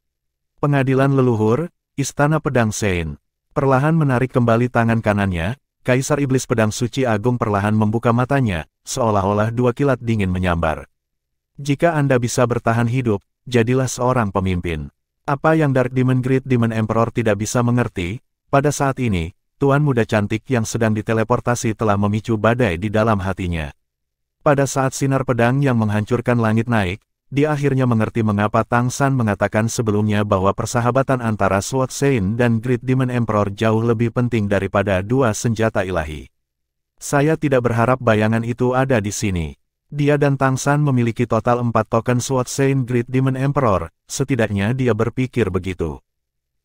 Pengadilan leluhur, Istana Pedang Saint. Perlahan menarik kembali tangan kanannya, Kaisar Iblis Pedang Suci Agung perlahan membuka matanya, seolah-olah dua kilat dingin menyambar. Jika Anda bisa bertahan hidup, jadilah seorang pemimpin. Apa yang Dark Demon Great Demon Emperor tidak bisa mengerti, pada saat ini, Tuan Muda Cantik yang sedang diteleportasi telah memicu badai di dalam hatinya. Pada saat sinar pedang yang menghancurkan langit naik, dia akhirnya mengerti mengapa Tang San mengatakan sebelumnya bahwa persahabatan antara Sword Saint dan Great Demon Emperor jauh lebih penting daripada dua senjata ilahi. Saya tidak berharap bayangan itu ada di sini. Dia dan Tang San memiliki total 4 token Sword Saint Great Demon Emperor, setidaknya dia berpikir begitu.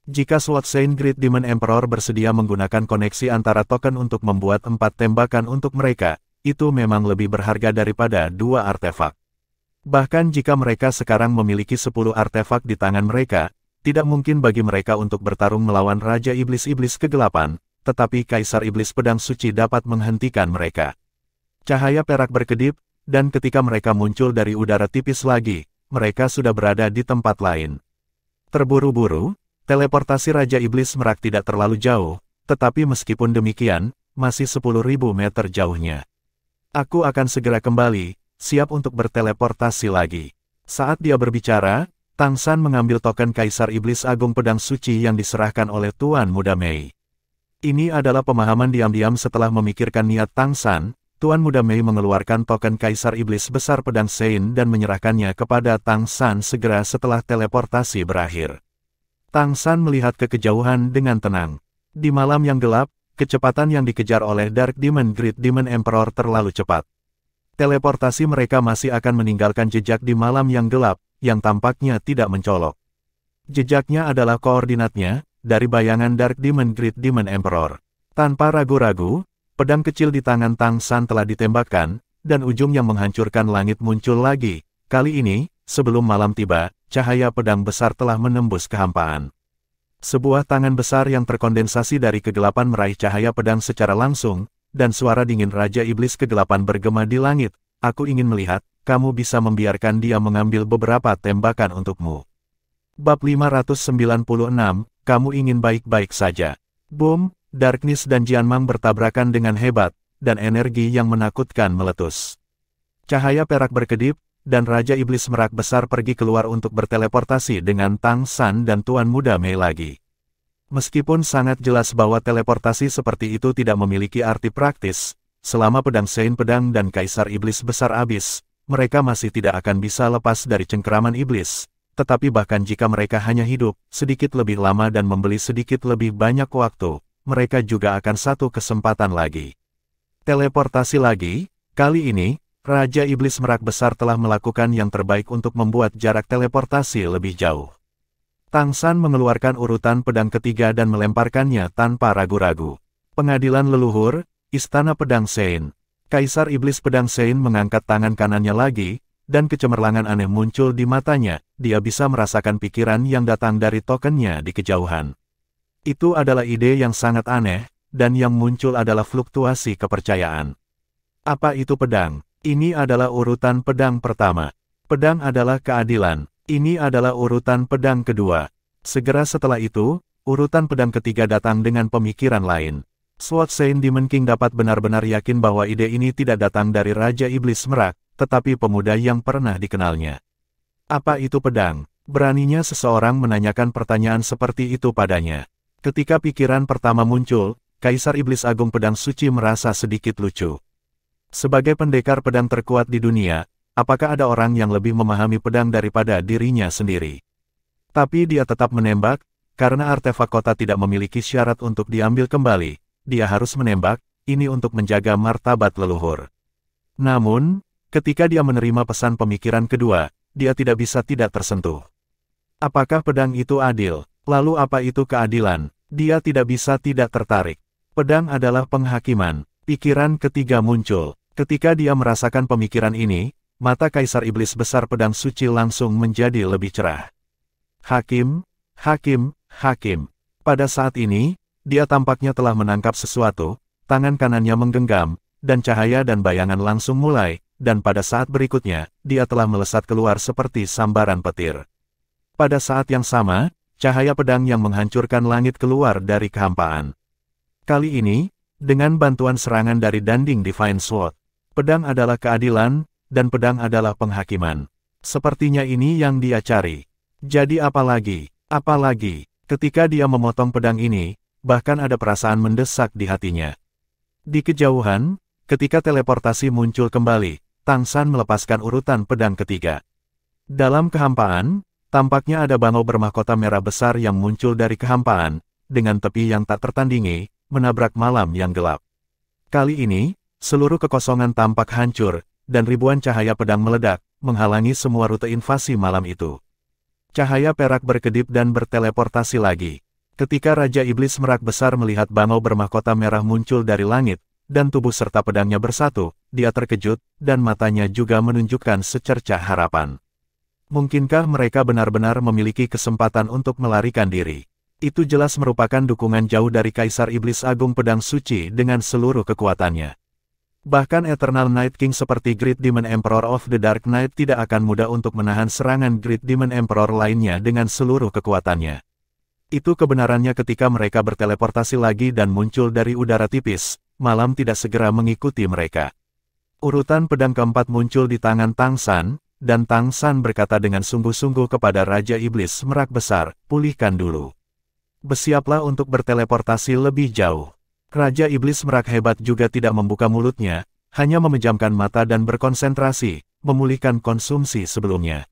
Jika Sword Saint Great Demon Emperor bersedia menggunakan koneksi antara token untuk membuat 4 tembakan untuk mereka, itu memang lebih berharga daripada 2 artefak. Bahkan jika mereka sekarang memiliki 10 artefak di tangan mereka, tidak mungkin bagi mereka untuk bertarung melawan Raja Iblis-Iblis Kegelapan, tetapi Kaisar Iblis Pedang Suci dapat menghentikan mereka. Cahaya perak berkedip, dan ketika mereka muncul dari udara tipis lagi, mereka sudah berada di tempat lain. Terburu-buru, teleportasi Raja Iblis Merak tidak terlalu jauh, tetapi meskipun demikian, masih 10.000 meter jauhnya. Aku akan segera kembali, siap untuk berteleportasi lagi. Saat dia berbicara, Tang San mengambil token Kaisar Iblis Agung Pedang Suci yang diserahkan oleh Tuan Muda Mei. Ini adalah pemahaman diam-diam setelah memikirkan niat Tang San, Tuan Muda Mei mengeluarkan token Kaisar Iblis Besar Pedang Saint dan menyerahkannya kepada Tang San segera setelah teleportasi berakhir. Tang San melihat ke kejauhan dengan tenang. Di malam yang gelap, kecepatan yang dikejar oleh Dark Demon Great Demon Emperor terlalu cepat. Teleportasi mereka masih akan meninggalkan jejak di malam yang gelap, yang tampaknya tidak mencolok. Jejaknya adalah koordinatnya, dari bayangan Dark Demon Great Demon Emperor. Tanpa ragu-ragu, pedang kecil di tangan Tang San telah ditembakkan, dan ujung yang menghancurkan langit muncul lagi. Kali ini, sebelum malam tiba, cahaya pedang besar telah menembus kehampaan. Sebuah tangan besar yang terkondensasi dari kegelapan meraih cahaya pedang secara langsung, dan suara dingin Raja Iblis Kegelapan bergema di langit. Aku ingin melihat, kamu bisa membiarkan dia mengambil beberapa tembakan untukmu. Bab 596, kamu ingin baik-baik saja. Boom, Darkness dan Jianmang bertabrakan dengan hebat, dan energi yang menakutkan meletus. Cahaya perak berkedip, dan Raja Iblis Merak Besar pergi keluar untuk berteleportasi dengan Tang San dan Tuan Muda Mei lagi. Meskipun sangat jelas bahwa teleportasi seperti itu tidak memiliki arti praktis, selama pedang Sein Pedang dan Kaisar Iblis Besar habis, mereka masih tidak akan bisa lepas dari cengkeraman iblis. Tetapi bahkan jika mereka hanya hidup sedikit lebih lama dan membeli sedikit lebih banyak waktu, mereka juga akan satu kesempatan lagi. Teleportasi lagi, kali ini, Raja Iblis Merak Besar telah melakukan yang terbaik untuk membuat jarak teleportasi lebih jauh. Tang San mengeluarkan urutan pedang ketiga dan melemparkannya tanpa ragu-ragu. Pengadilan leluhur, Istana Pedang Sein. Kaisar Iblis Pedang Sein mengangkat tangan kanannya lagi, dan kecemerlangan aneh muncul di matanya. Dia bisa merasakan pikiran yang datang dari tokennya di kejauhan. Itu adalah ide yang sangat aneh, dan yang muncul adalah fluktuasi kepercayaan. Apa itu pedang? Ini adalah urutan pedang pertama. Pedang adalah keadilan. Ini adalah urutan pedang kedua. Segera setelah itu, urutan pedang ketiga datang dengan pemikiran lain. Sword Sein Demon King dapat benar-benar yakin bahwa ide ini tidak datang dari Raja Iblis Merak, tetapi pemuda yang pernah dikenalnya. Apa itu pedang? Beraninya seseorang menanyakan pertanyaan seperti itu padanya. Ketika pikiran pertama muncul, Kaisar Iblis Agung Pedang Suci merasa sedikit lucu. Sebagai pendekar pedang terkuat di dunia, apakah ada orang yang lebih memahami pedang daripada dirinya sendiri? Tapi dia tetap menembak, karena artefak kota tidak memiliki syarat untuk diambil kembali. Dia harus menembak, ini untuk menjaga martabat leluhur. Namun, ketika dia menerima pesan pemikiran kedua, dia tidak bisa tidak tersentuh. Apakah pedang itu adil? Lalu apa itu keadilan? Dia tidak bisa tidak tertarik. Pedang adalah penghakiman. Pikiran ketiga muncul. Ketika dia merasakan pemikiran ini, mata Kaisar Iblis Besar Pedang Suci langsung menjadi lebih cerah. Hakim, hakim, hakim. Pada saat ini, dia tampaknya telah menangkap sesuatu, tangan kanannya menggenggam, dan cahaya dan bayangan langsung mulai, dan pada saat berikutnya, dia telah melesat keluar seperti sambaran petir. Pada saat yang sama, cahaya pedang yang menghancurkan langit keluar dari kehampaan. Kali ini, dengan bantuan serangan dari Danding Divine Sword, pedang adalah keadilan, dan pedang adalah penghakiman. Sepertinya ini yang dia cari. Jadi apa lagi? Ketika dia memotong pedang ini, bahkan ada perasaan mendesak di hatinya. Di kejauhan, ketika teleportasi muncul kembali, Tang San melepaskan urutan pedang ketiga. Dalam kehampaan, tampaknya ada bangau bermahkota merah besar yang muncul dari kehampaan, dengan tepi yang tak tertandingi, menabrak malam yang gelap. Kali ini, seluruh kekosongan tampak hancur, dan ribuan cahaya pedang meledak, menghalangi semua rute invasi malam itu. Cahaya perak berkedip dan berteleportasi lagi. Ketika Raja Iblis Merak Besar melihat bangau bermahkota merah muncul dari langit, dan tubuh serta pedangnya bersatu, dia terkejut, dan matanya juga menunjukkan secercah harapan. Mungkinkah mereka benar-benar memiliki kesempatan untuk melarikan diri? Itu jelas merupakan dukungan jauh dari Kaisar Iblis Agung Pedang Suci dengan seluruh kekuatannya. Bahkan Eternal Night King seperti Great Demon Emperor of the Dark Knight tidak akan mudah untuk menahan serangan Great Demon Emperor lainnya dengan seluruh kekuatannya. Itu kebenarannya ketika mereka berteleportasi lagi dan muncul dari udara tipis, malam tidak segera mengikuti mereka. Urutan pedang keempat muncul di tangan Tang San, dan Tang San berkata dengan sungguh-sungguh kepada Raja Iblis Merak Besar, pulihkan dulu. Bersiaplah untuk berteleportasi lebih jauh. Raja Iblis Merak hebat juga tidak membuka mulutnya, hanya memejamkan mata dan berkonsentrasi, memulihkan konsumsi sebelumnya.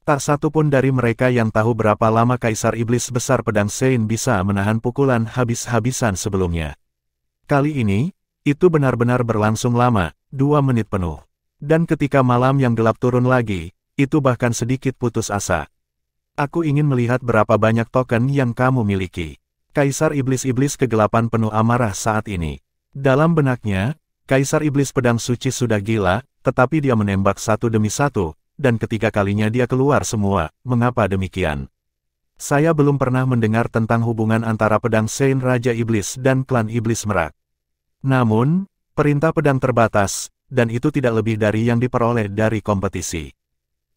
Tak satu pun dari mereka yang tahu berapa lama Kaisar Iblis Besar Pedang Sein bisa menahan pukulan habis-habisan sebelumnya. Kali ini, itu benar-benar berlangsung lama, 2 menit penuh. Dan ketika malam yang gelap turun lagi, itu bahkan sedikit putus asa. Aku ingin melihat berapa banyak token yang kamu miliki. Kaisar Iblis-Iblis kegelapan penuh amarah saat ini. Dalam benaknya, Kaisar Iblis Pedang Suci sudah gila, tetapi dia menembak satu demi satu, dan ketiga kalinya dia keluar semua. Mengapa demikian? Saya belum pernah mendengar tentang hubungan antara pedang Sein Raja Iblis dan klan Iblis Merak. Namun, perintah pedang terbatas, dan itu tidak lebih dari yang diperoleh dari kompetisi.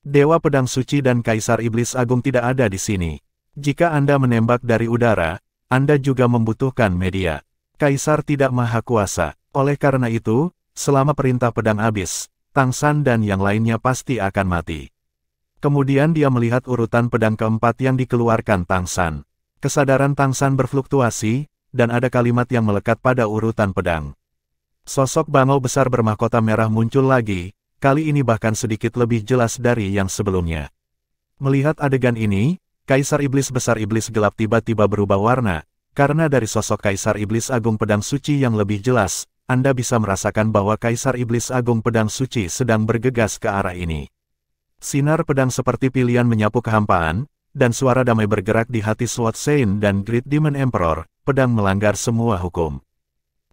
Dewa Pedang Suci dan Kaisar Iblis Agung tidak ada di sini. Jika Anda menembak dari udara, Anda juga membutuhkan media. Kaisar tidak maha kuasa. Oleh karena itu, selama perintah pedang habis, Tang San dan yang lainnya pasti akan mati. Kemudian dia melihat urutan pedang keempat yang dikeluarkan Tang San. Kesadaran Tang San berfluktuasi, dan ada kalimat yang melekat pada urutan pedang. Sosok bangau besar bermahkota merah muncul lagi, kali ini bahkan sedikit lebih jelas dari yang sebelumnya. Melihat adegan ini, Kaisar Iblis Besar Iblis Gelap tiba-tiba berubah warna, karena dari sosok Kaisar Iblis Agung Pedang Suci yang lebih jelas, Anda bisa merasakan bahwa Kaisar Iblis Agung Pedang Suci sedang bergegas ke arah ini. Sinar pedang seperti pilihan menyapu kehampaan, dan suara damai bergerak di hati Sword Saint dan Great Demon Emperor, pedang melanggar semua hukum.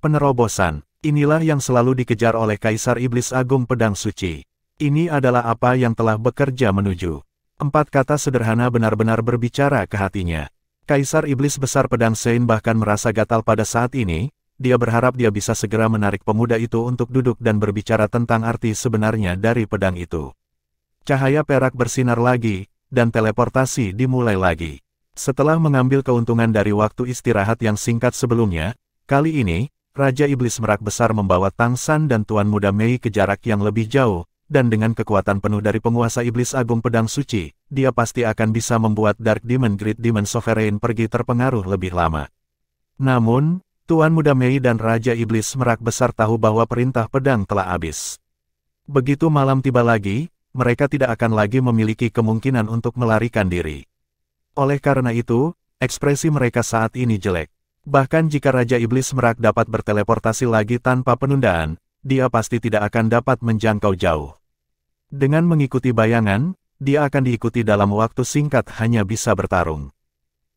Penerobosan, inilah yang selalu dikejar oleh Kaisar Iblis Agung Pedang Suci. Ini adalah apa yang telah bekerja menuju. 4 kata sederhana benar-benar berbicara ke hatinya. Kaisar Iblis Besar Pedang Saint bahkan merasa gatal pada saat ini, dia berharap dia bisa segera menarik pemuda itu untuk duduk dan berbicara tentang arti sebenarnya dari pedang itu. Cahaya perak bersinar lagi, dan teleportasi dimulai lagi. Setelah mengambil keuntungan dari waktu istirahat yang singkat sebelumnya, kali ini, Raja Iblis Merak Besar membawa Tang San dan Tuan Muda Mei ke jarak yang lebih jauh, dan dengan kekuatan penuh dari penguasa Iblis Agung Pedang Suci, dia pasti akan bisa membuat Dark Demon Great Demon Sovereign pergi terpengaruh lebih lama. Namun, Tuan Muda Mei dan Raja Iblis Merak Besar tahu bahwa perintah pedang telah habis. Begitu malam tiba lagi, mereka tidak akan lagi memiliki kemungkinan untuk melarikan diri. Oleh karena itu, ekspresi mereka saat ini jelek. Bahkan jika Raja Iblis Merak dapat berteleportasi lagi tanpa penundaan, dia pasti tidak akan dapat menjangkau jauh. Dengan mengikuti bayangan, dia akan diikuti dalam waktu singkat hanya bisa bertarung.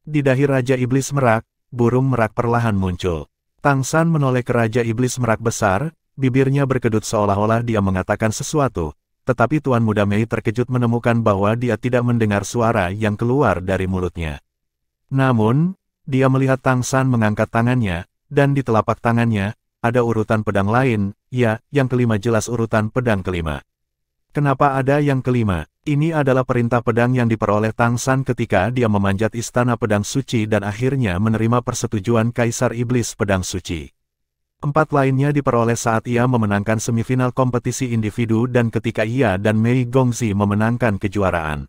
Di dahi Raja Iblis Merak, burung merak perlahan muncul. Tang San menoleh ke Raja Iblis Merak Besar, bibirnya berkedut seolah-olah dia mengatakan sesuatu. Tetapi Tuan Muda Mei terkejut menemukan bahwa dia tidak mendengar suara yang keluar dari mulutnya. Namun, dia melihat Tang San mengangkat tangannya, dan di telapak tangannya, ada urutan pedang lain, ya, yang kelima jelas urutan pedang kelima. Kenapa ada yang kelima? Ini adalah perintah pedang yang diperoleh Tang San ketika dia memanjat istana pedang suci dan akhirnya menerima persetujuan Kaisar Iblis Pedang Suci. 4 lainnya diperoleh saat ia memenangkan semifinal kompetisi individu dan ketika ia dan Mei Gongzi memenangkan kejuaraan.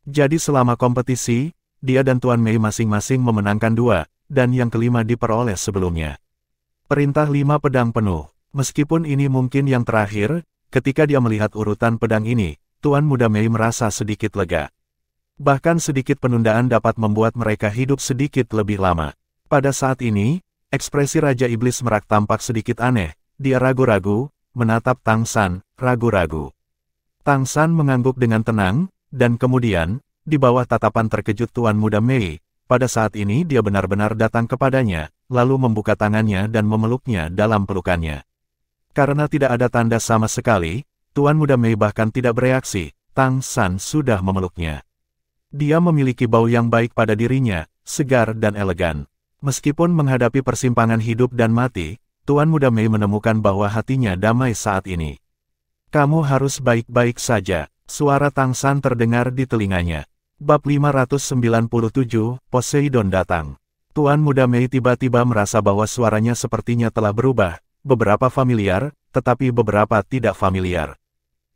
Jadi selama kompetisi, dia dan Tuan Mei masing-masing memenangkan 2, dan yang kelima diperoleh sebelumnya. Perintah 5 pedang penuh. Meskipun ini mungkin yang terakhir, ketika dia melihat urutan pedang ini, Tuan Muda Mei merasa sedikit lega. Bahkan sedikit penundaan dapat membuat mereka hidup sedikit lebih lama. Pada saat ini, ekspresi Raja Iblis Merak tampak sedikit aneh, dia ragu-ragu, menatap Tang San, ragu-ragu. Tang San mengangguk dengan tenang, dan kemudian, di bawah tatapan terkejut Tuan Muda Mei, pada saat ini dia benar-benar datang kepadanya, lalu membuka tangannya dan memeluknya dalam pelukannya. Karena tidak ada tanda sama sekali, Tuan Muda Mei bahkan tidak bereaksi, Tang San sudah memeluknya. Dia memiliki bau yang baik pada dirinya, segar dan elegan. Meskipun menghadapi persimpangan hidup dan mati, Tuan Muda Mei menemukan bahwa hatinya damai saat ini. Kamu harus baik-baik saja, suara Tang San terdengar di telinganya. Bab 597, Poseidon datang. Tuan Muda Mei tiba-tiba merasa bahwa suaranya sepertinya telah berubah, beberapa familiar, tetapi beberapa tidak familiar.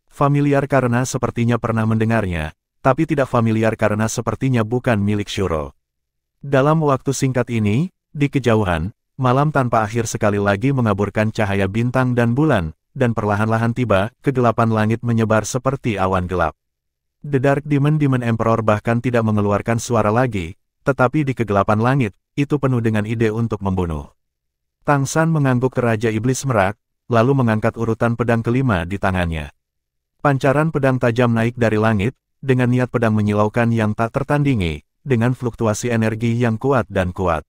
Familiar karena sepertinya pernah mendengarnya, tapi tidak familiar karena sepertinya bukan milik Shuro. Dalam waktu singkat ini, di kejauhan, malam tanpa akhir sekali lagi mengaburkan cahaya bintang dan bulan, dan perlahan-lahan tiba, kegelapan langit menyebar seperti awan gelap. The Dark Demon Emperor bahkan tidak mengeluarkan suara lagi, tetapi di kegelapan langit, itu penuh dengan ide untuk membunuh. Tang San mengangguk ke Raja Iblis Merak, lalu mengangkat urutan pedang kelima di tangannya. Pancaran pedang tajam naik dari langit, dengan niat pedang menyilaukan yang tak tertandingi, dengan fluktuasi energi yang kuat dan kuat.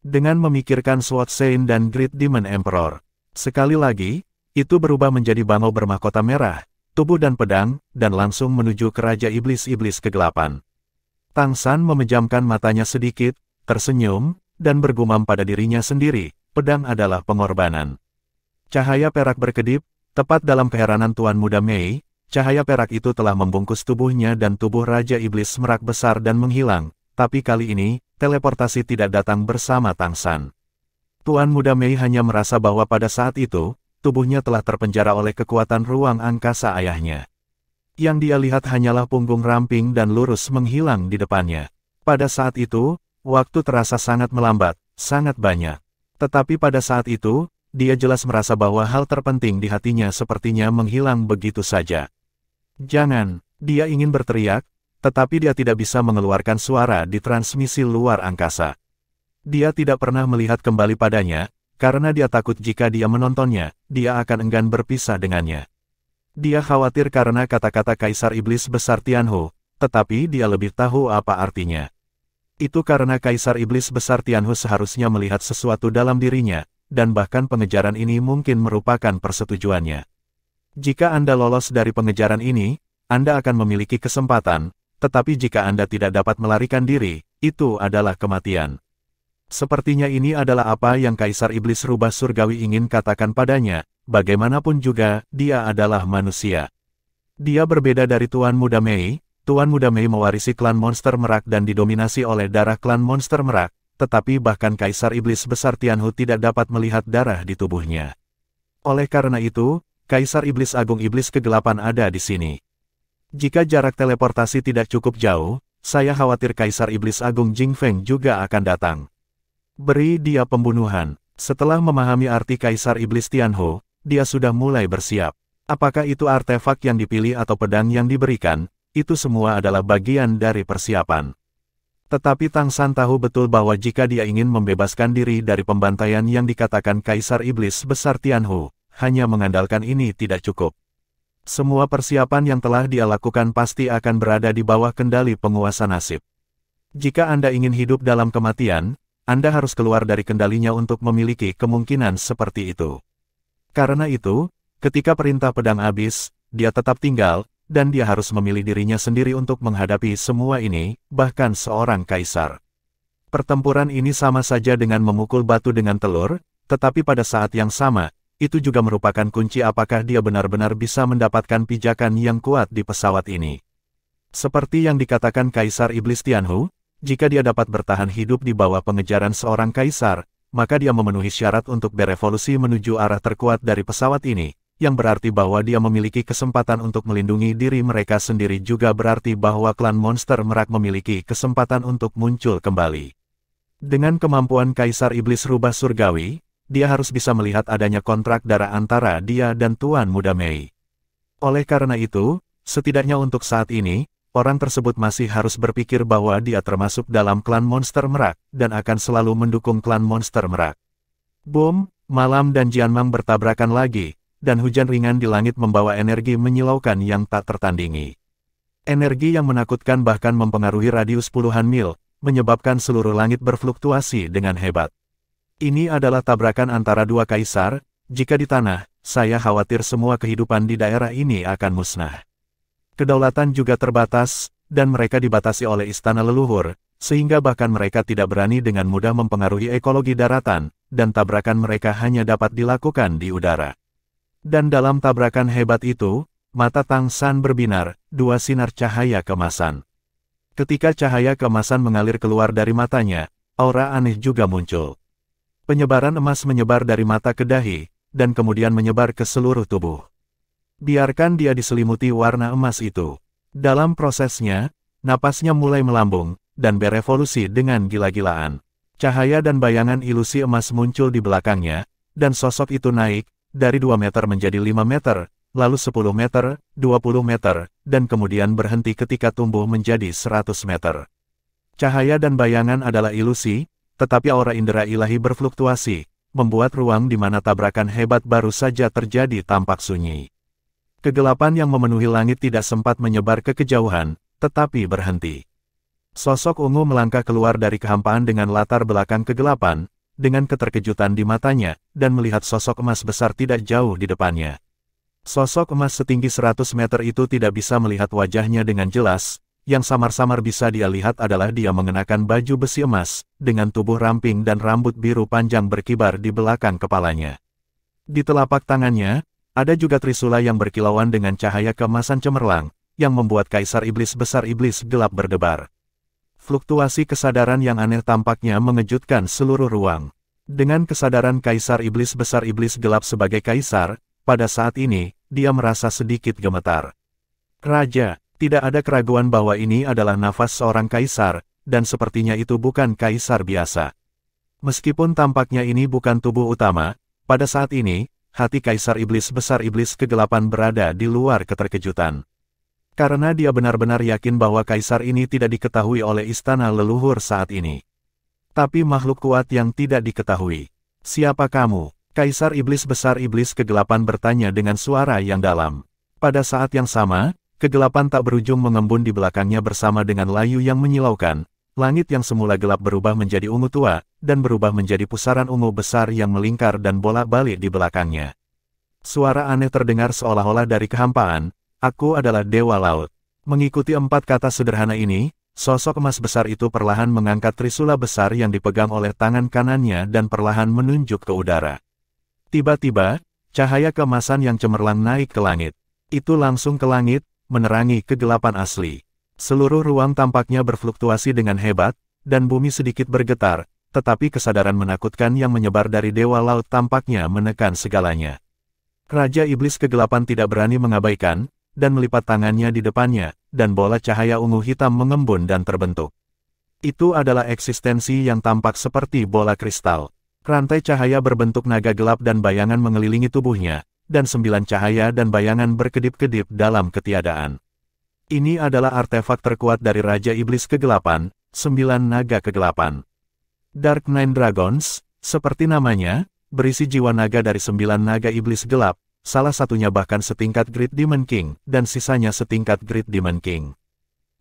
Dengan memikirkan Sword Saint dan Great Demon Emperor. Sekali lagi, itu berubah menjadi bangau bermahkota merah, tubuh dan pedang, dan langsung menuju ke Raja Iblis-Iblis Kegelapan. Tang San memejamkan matanya sedikit, tersenyum, dan bergumam pada dirinya sendiri, pedang adalah pengorbanan. Cahaya perak berkedip, tepat dalam keheranan Tuan Muda Mei. Cahaya perak itu telah membungkus tubuhnya dan tubuh Raja Iblis Merak besar dan menghilang, tapi kali ini, teleportasi tidak datang bersama Tang San. Tuan Muda Mei hanya merasa bahwa pada saat itu, tubuhnya telah terpenjara oleh kekuatan ruang angkasa ayahnya. Yang dia lihat hanyalah punggung ramping dan lurus menghilang di depannya. Pada saat itu, waktu terasa sangat melambat, sangat banyak. Tetapi pada saat itu, dia jelas merasa bahwa hal terpenting di hatinya sepertinya menghilang begitu saja. Jangan, dia ingin berteriak, tetapi dia tidak bisa mengeluarkan suara di transmisi luar angkasa. Dia tidak pernah melihat kembali padanya, karena dia takut jika dia menontonnya, dia akan enggan berpisah dengannya. Dia khawatir karena kata-kata Kaisar Iblis Besar Tianhu, tetapi dia lebih tahu apa artinya. Itu karena Kaisar Iblis Besar Tianhu seharusnya melihat sesuatu dalam dirinya, dan bahkan pengejaran ini mungkin merupakan persetujuannya. Jika Anda lolos dari pengejaran ini, Anda akan memiliki kesempatan, tetapi jika Anda tidak dapat melarikan diri, itu adalah kematian. Sepertinya ini adalah apa yang Kaisar Iblis Rubah Surgawi ingin katakan padanya, bagaimanapun juga, dia adalah manusia. Dia berbeda dari Tuan Muda Mei. Tuan Muda Mei mewarisi klan monster merak dan didominasi oleh darah klan monster merak, tetapi bahkan Kaisar Iblis Besar Tianhu tidak dapat melihat darah di tubuhnya. Oleh karena itu, Kaisar Iblis Agung Iblis Kegelapan ada di sini. Jika jarak teleportasi tidak cukup jauh, saya khawatir Kaisar Iblis Agung Jing Feng juga akan datang. Beri dia pembunuhan. Setelah memahami arti Kaisar Iblis Tianhu, dia sudah mulai bersiap. Apakah itu artefak yang dipilih atau pedang yang diberikan, itu semua adalah bagian dari persiapan. Tetapi Tang San tahu betul bahwa jika dia ingin membebaskan diri dari pembantaian yang dikatakan Kaisar Iblis Besar Tianhu, hanya mengandalkan ini tidak cukup. Semua persiapan yang telah dia lakukan pasti akan berada di bawah kendali penguasa nasib. Jika Anda ingin hidup dalam kematian, Anda harus keluar dari kendalinya untuk memiliki kemungkinan seperti itu. Karena itu, ketika perintah pedang habis, dia tetap tinggal, dan dia harus memilih dirinya sendiri untuk menghadapi semua ini, bahkan seorang kaisar. Pertempuran ini sama saja dengan memukul batu dengan telur, tetapi pada saat yang sama, itu juga merupakan kunci apakah dia benar-benar bisa mendapatkan pijakan yang kuat di pesawat ini. Seperti yang dikatakan Kaisar Iblis Tianhu, jika dia dapat bertahan hidup di bawah pengejaran seorang kaisar, maka dia memenuhi syarat untuk berevolusi menuju arah terkuat dari pesawat ini, yang berarti bahwa dia memiliki kesempatan untuk melindungi diri mereka sendiri juga berarti bahwa klan monster merak memiliki kesempatan untuk muncul kembali. Dengan kemampuan Kaisar Iblis Rubah Surgawi, dia harus bisa melihat adanya kontrak darah antara dia dan Tuan Muda Mei. Oleh karena itu, setidaknya untuk saat ini, orang tersebut masih harus berpikir bahwa dia termasuk dalam klan monster merak, dan akan selalu mendukung klan monster merak. Boom, malam dan Jianmang bertabrakan lagi, dan hujan ringan di langit membawa energi menyilaukan yang tak tertandingi. Energi yang menakutkan bahkan mempengaruhi radius puluhan mil, menyebabkan seluruh langit berfluktuasi dengan hebat. Ini adalah tabrakan antara dua kaisar, jika di tanah, saya khawatir semua kehidupan di daerah ini akan musnah. Kedaulatan juga terbatas, dan mereka dibatasi oleh istana leluhur, sehingga bahkan mereka tidak berani dengan mudah mempengaruhi ekologi daratan, dan tabrakan mereka hanya dapat dilakukan di udara. Dan dalam tabrakan hebat itu, mata Tang San berbinar, dua sinar cahaya keemasan. Ketika cahaya keemasan mengalir keluar dari matanya, aura aneh juga muncul. Penyebaran emas menyebar dari mata ke dahi, dan kemudian menyebar ke seluruh tubuh. Biarkan dia diselimuti warna emas itu. Dalam prosesnya, napasnya mulai melambung, dan berevolusi dengan gila-gilaan. Cahaya dan bayangan ilusi emas muncul di belakangnya, dan sosok itu naik, dari 2 meter menjadi 5 meter, lalu 10 meter, 20 meter, dan kemudian berhenti ketika tumbuh menjadi 100 meter. Cahaya dan bayangan adalah ilusi, tetapi aura indera ilahi berfluktuasi, membuat ruang di mana tabrakan hebat baru saja terjadi tampak sunyi. Kegelapan yang memenuhi langit tidak sempat menyebar ke kejauhan, tetapi berhenti. Sosok ungu melangkah keluar dari kehampaan dengan latar belakang kegelapan, dengan keterkejutan di matanya, dan melihat sosok emas besar tidak jauh di depannya. Sosok emas setinggi 100 meter itu tidak bisa melihat wajahnya dengan jelas, yang samar-samar bisa dia lihat adalah dia mengenakan baju besi emas, dengan tubuh ramping dan rambut biru panjang berkibar di belakang kepalanya. Di telapak tangannya, ada juga trisula yang berkilauan dengan cahaya keemasan cemerlang, yang membuat Kaisar Iblis Besar Iblis Gelap berdebar. Fluktuasi kesadaran yang aneh tampaknya mengejutkan seluruh ruang. Dengan kesadaran Kaisar Iblis Besar Iblis Gelap sebagai kaisar, pada saat ini, dia merasa sedikit gemetar. Raja, tidak ada keraguan bahwa ini adalah nafas seorang kaisar, dan sepertinya itu bukan kaisar biasa. Meskipun tampaknya ini bukan tubuh utama, pada saat ini, hati Kaisar Iblis Besar Iblis Kegelapan berada di luar keterkejutan. Karena dia benar-benar yakin bahwa kaisar ini tidak diketahui oleh istana leluhur saat ini. Tapi makhluk kuat yang tidak diketahui. Siapa kamu? Kaisar Iblis Besar Iblis Kegelapan bertanya dengan suara yang dalam. Pada saat yang sama, kegelapan tak berujung mengembun di belakangnya bersama dengan layu yang menyilaukan. Langit yang semula gelap berubah menjadi ungu tua, dan berubah menjadi pusaran ungu besar yang melingkar dan bolak-balik di belakangnya. Suara aneh terdengar seolah-olah dari kehampaan, "Aku adalah Dewa Laut." Mengikuti 4 kata sederhana ini, sosok emas besar itu perlahan mengangkat trisula besar yang dipegang oleh tangan kanannya dan perlahan menunjuk ke udara. Tiba-tiba, cahaya keemasan yang cemerlang naik ke langit. Itu langsung ke langit, menerangi kegelapan asli. Seluruh ruang tampaknya berfluktuasi dengan hebat, dan bumi sedikit bergetar, tetapi kesadaran menakutkan yang menyebar dari Dewa Laut tampaknya menekan segalanya. Raja Iblis Kegelapan tidak berani mengabaikan, dan melipat tangannya di depannya, dan bola cahaya ungu hitam mengembun dan terbentuk. Itu adalah eksistensi yang tampak seperti bola kristal. Rantai cahaya berbentuk naga gelap dan bayangan mengelilingi tubuhnya, dan 9 cahaya dan bayangan berkedip-kedip dalam ketiadaan. Ini adalah artefak terkuat dari Raja Iblis Kegelapan, 9 naga kegelapan. Dark Nine Dragons, seperti namanya, berisi jiwa naga dari 9 naga iblis gelap, salah satunya bahkan setingkat Great Demon King, dan sisanya setingkat Great Demon King.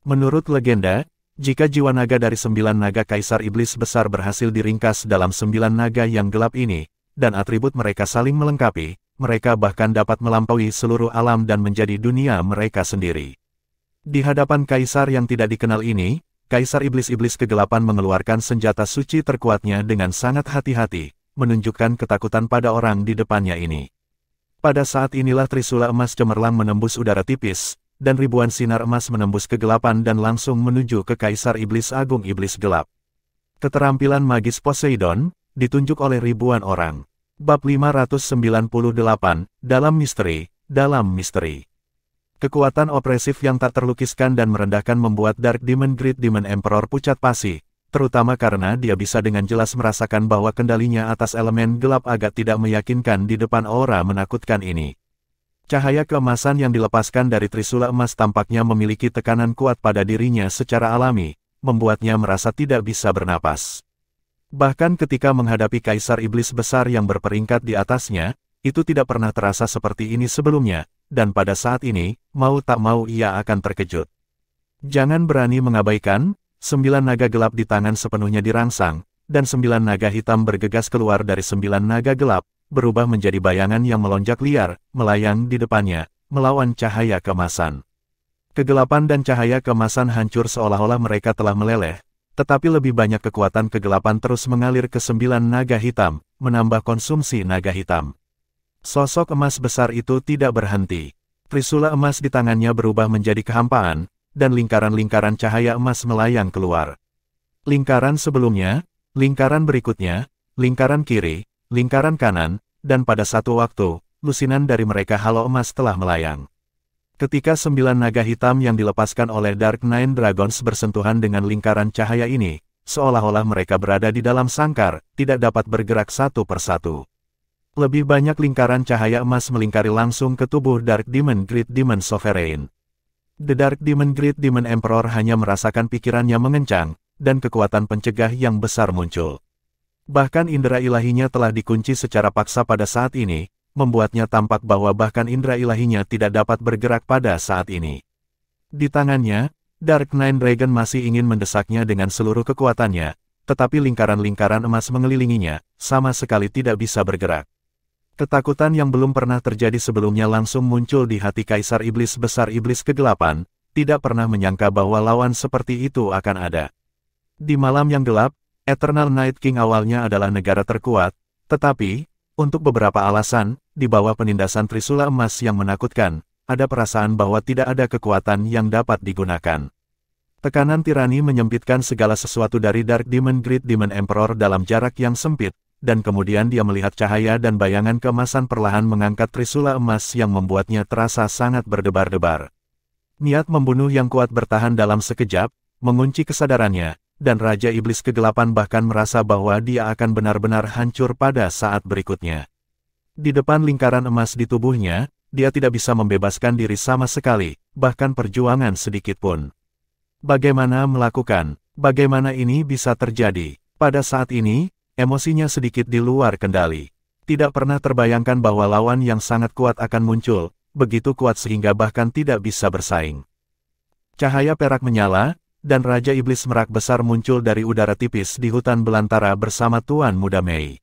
Menurut legenda, jika jiwa naga dari 9 naga Kaisar Iblis Besar berhasil diringkas dalam 9 naga yang gelap ini, dan atribut mereka saling melengkapi, mereka bahkan dapat melampaui seluruh alam dan menjadi dunia mereka sendiri. Di hadapan Kaisar yang tidak dikenal ini, Kaisar Iblis-Iblis Kegelapan mengeluarkan senjata suci terkuatnya dengan sangat hati-hati, menunjukkan ketakutan pada orang di depannya ini. Pada saat inilah trisula emas cemerlang menembus udara tipis, dan ribuan sinar emas menembus kegelapan dan langsung menuju ke Kaisar Iblis Agung Iblis Gelap. Keterampilan magis Poseidon, ditunjuk oleh ribuan orang. Bab 598, Dalam Misteri, Dalam Misteri. Kekuatan opresif yang tak terlukiskan dan merendahkan membuat Dark Demon Great Demon Emperor pucat pasi, terutama karena dia bisa dengan jelas merasakan bahwa kendalinya atas elemen gelap agak tidak meyakinkan di depan aura menakutkan ini. Cahaya keemasan yang dilepaskan dari trisula emas tampaknya memiliki tekanan kuat pada dirinya secara alami, membuatnya merasa tidak bisa bernapas. Bahkan ketika menghadapi Kaisar Iblis Besar yang berperingkat di atasnya, itu tidak pernah terasa seperti ini sebelumnya, dan pada saat ini, mau tak mau ia akan terkejut. Jangan berani mengabaikan, 9 naga gelap di tangan sepenuhnya dirangsang, dan 9 naga hitam bergegas keluar dari 9 naga gelap, berubah menjadi bayangan yang melonjak liar, melayang di depannya, melawan cahaya keemasan. Kegelapan dan cahaya keemasan hancur seolah-olah mereka telah meleleh, tetapi lebih banyak kekuatan kegelapan terus mengalir ke 9 naga hitam, menambah konsumsi naga hitam. Sosok emas besar itu tidak berhenti. Trisula emas di tangannya berubah menjadi kehampaan, dan lingkaran-lingkaran cahaya emas melayang keluar. Lingkaran sebelumnya, lingkaran berikutnya, lingkaran kiri, lingkaran kanan, dan pada satu waktu, lusinan dari mereka halo emas telah melayang. Ketika 9 naga hitam yang dilepaskan oleh Dark Nine Dragons bersentuhan dengan lingkaran cahaya ini, seolah-olah mereka berada di dalam sangkar, tidak dapat bergerak satu persatu. Lebih banyak lingkaran cahaya emas melingkari langsung ke tubuh Dark Demon Great Demon Sovereign. The Dark Demon Great Demon Emperor hanya merasakan pikirannya mengencang, dan kekuatan pencegah yang besar muncul. Bahkan indera ilahinya telah dikunci secara paksa pada saat ini, membuatnya tampak bahwa bahkan indera ilahinya tidak dapat bergerak pada saat ini. Di tangannya, Dark Nine Dragon masih ingin mendesaknya dengan seluruh kekuatannya, tetapi lingkaran-lingkaran emas mengelilinginya, sama sekali tidak bisa bergerak. Ketakutan yang belum pernah terjadi sebelumnya langsung muncul di hati Kaisar Iblis Besar Iblis Kegelapan, tidak pernah menyangka bahwa lawan seperti itu akan ada. Di malam yang gelap, Eternal Night King awalnya adalah negara terkuat, tetapi, untuk beberapa alasan, di bawah penindasan trisula emas yang menakutkan, ada perasaan bahwa tidak ada kekuatan yang dapat digunakan. Tekanan tirani menyempitkan segala sesuatu dari Dark Demon Great Demon Emperor dalam jarak yang sempit, dan kemudian dia melihat cahaya dan bayangan keemasan perlahan mengangkat trisula emas yang membuatnya terasa sangat berdebar-debar. Niat membunuh yang kuat bertahan dalam sekejap, mengunci kesadarannya, dan Raja Iblis Kegelapan bahkan merasa bahwa dia akan benar-benar hancur pada saat berikutnya. Di depan lingkaran emas di tubuhnya, dia tidak bisa membebaskan diri sama sekali, bahkan perjuangan sedikit pun. Bagaimana melakukan? Bagaimana ini bisa terjadi? Pada saat ini, emosinya sedikit di luar kendali. Tidak pernah terbayangkan bahwa lawan yang sangat kuat akan muncul, begitu kuat sehingga bahkan tidak bisa bersaing. Cahaya perak menyala, dan Raja Iblis Merak Besar muncul dari udara tipis di hutan belantara bersama Tuan Muda Mei.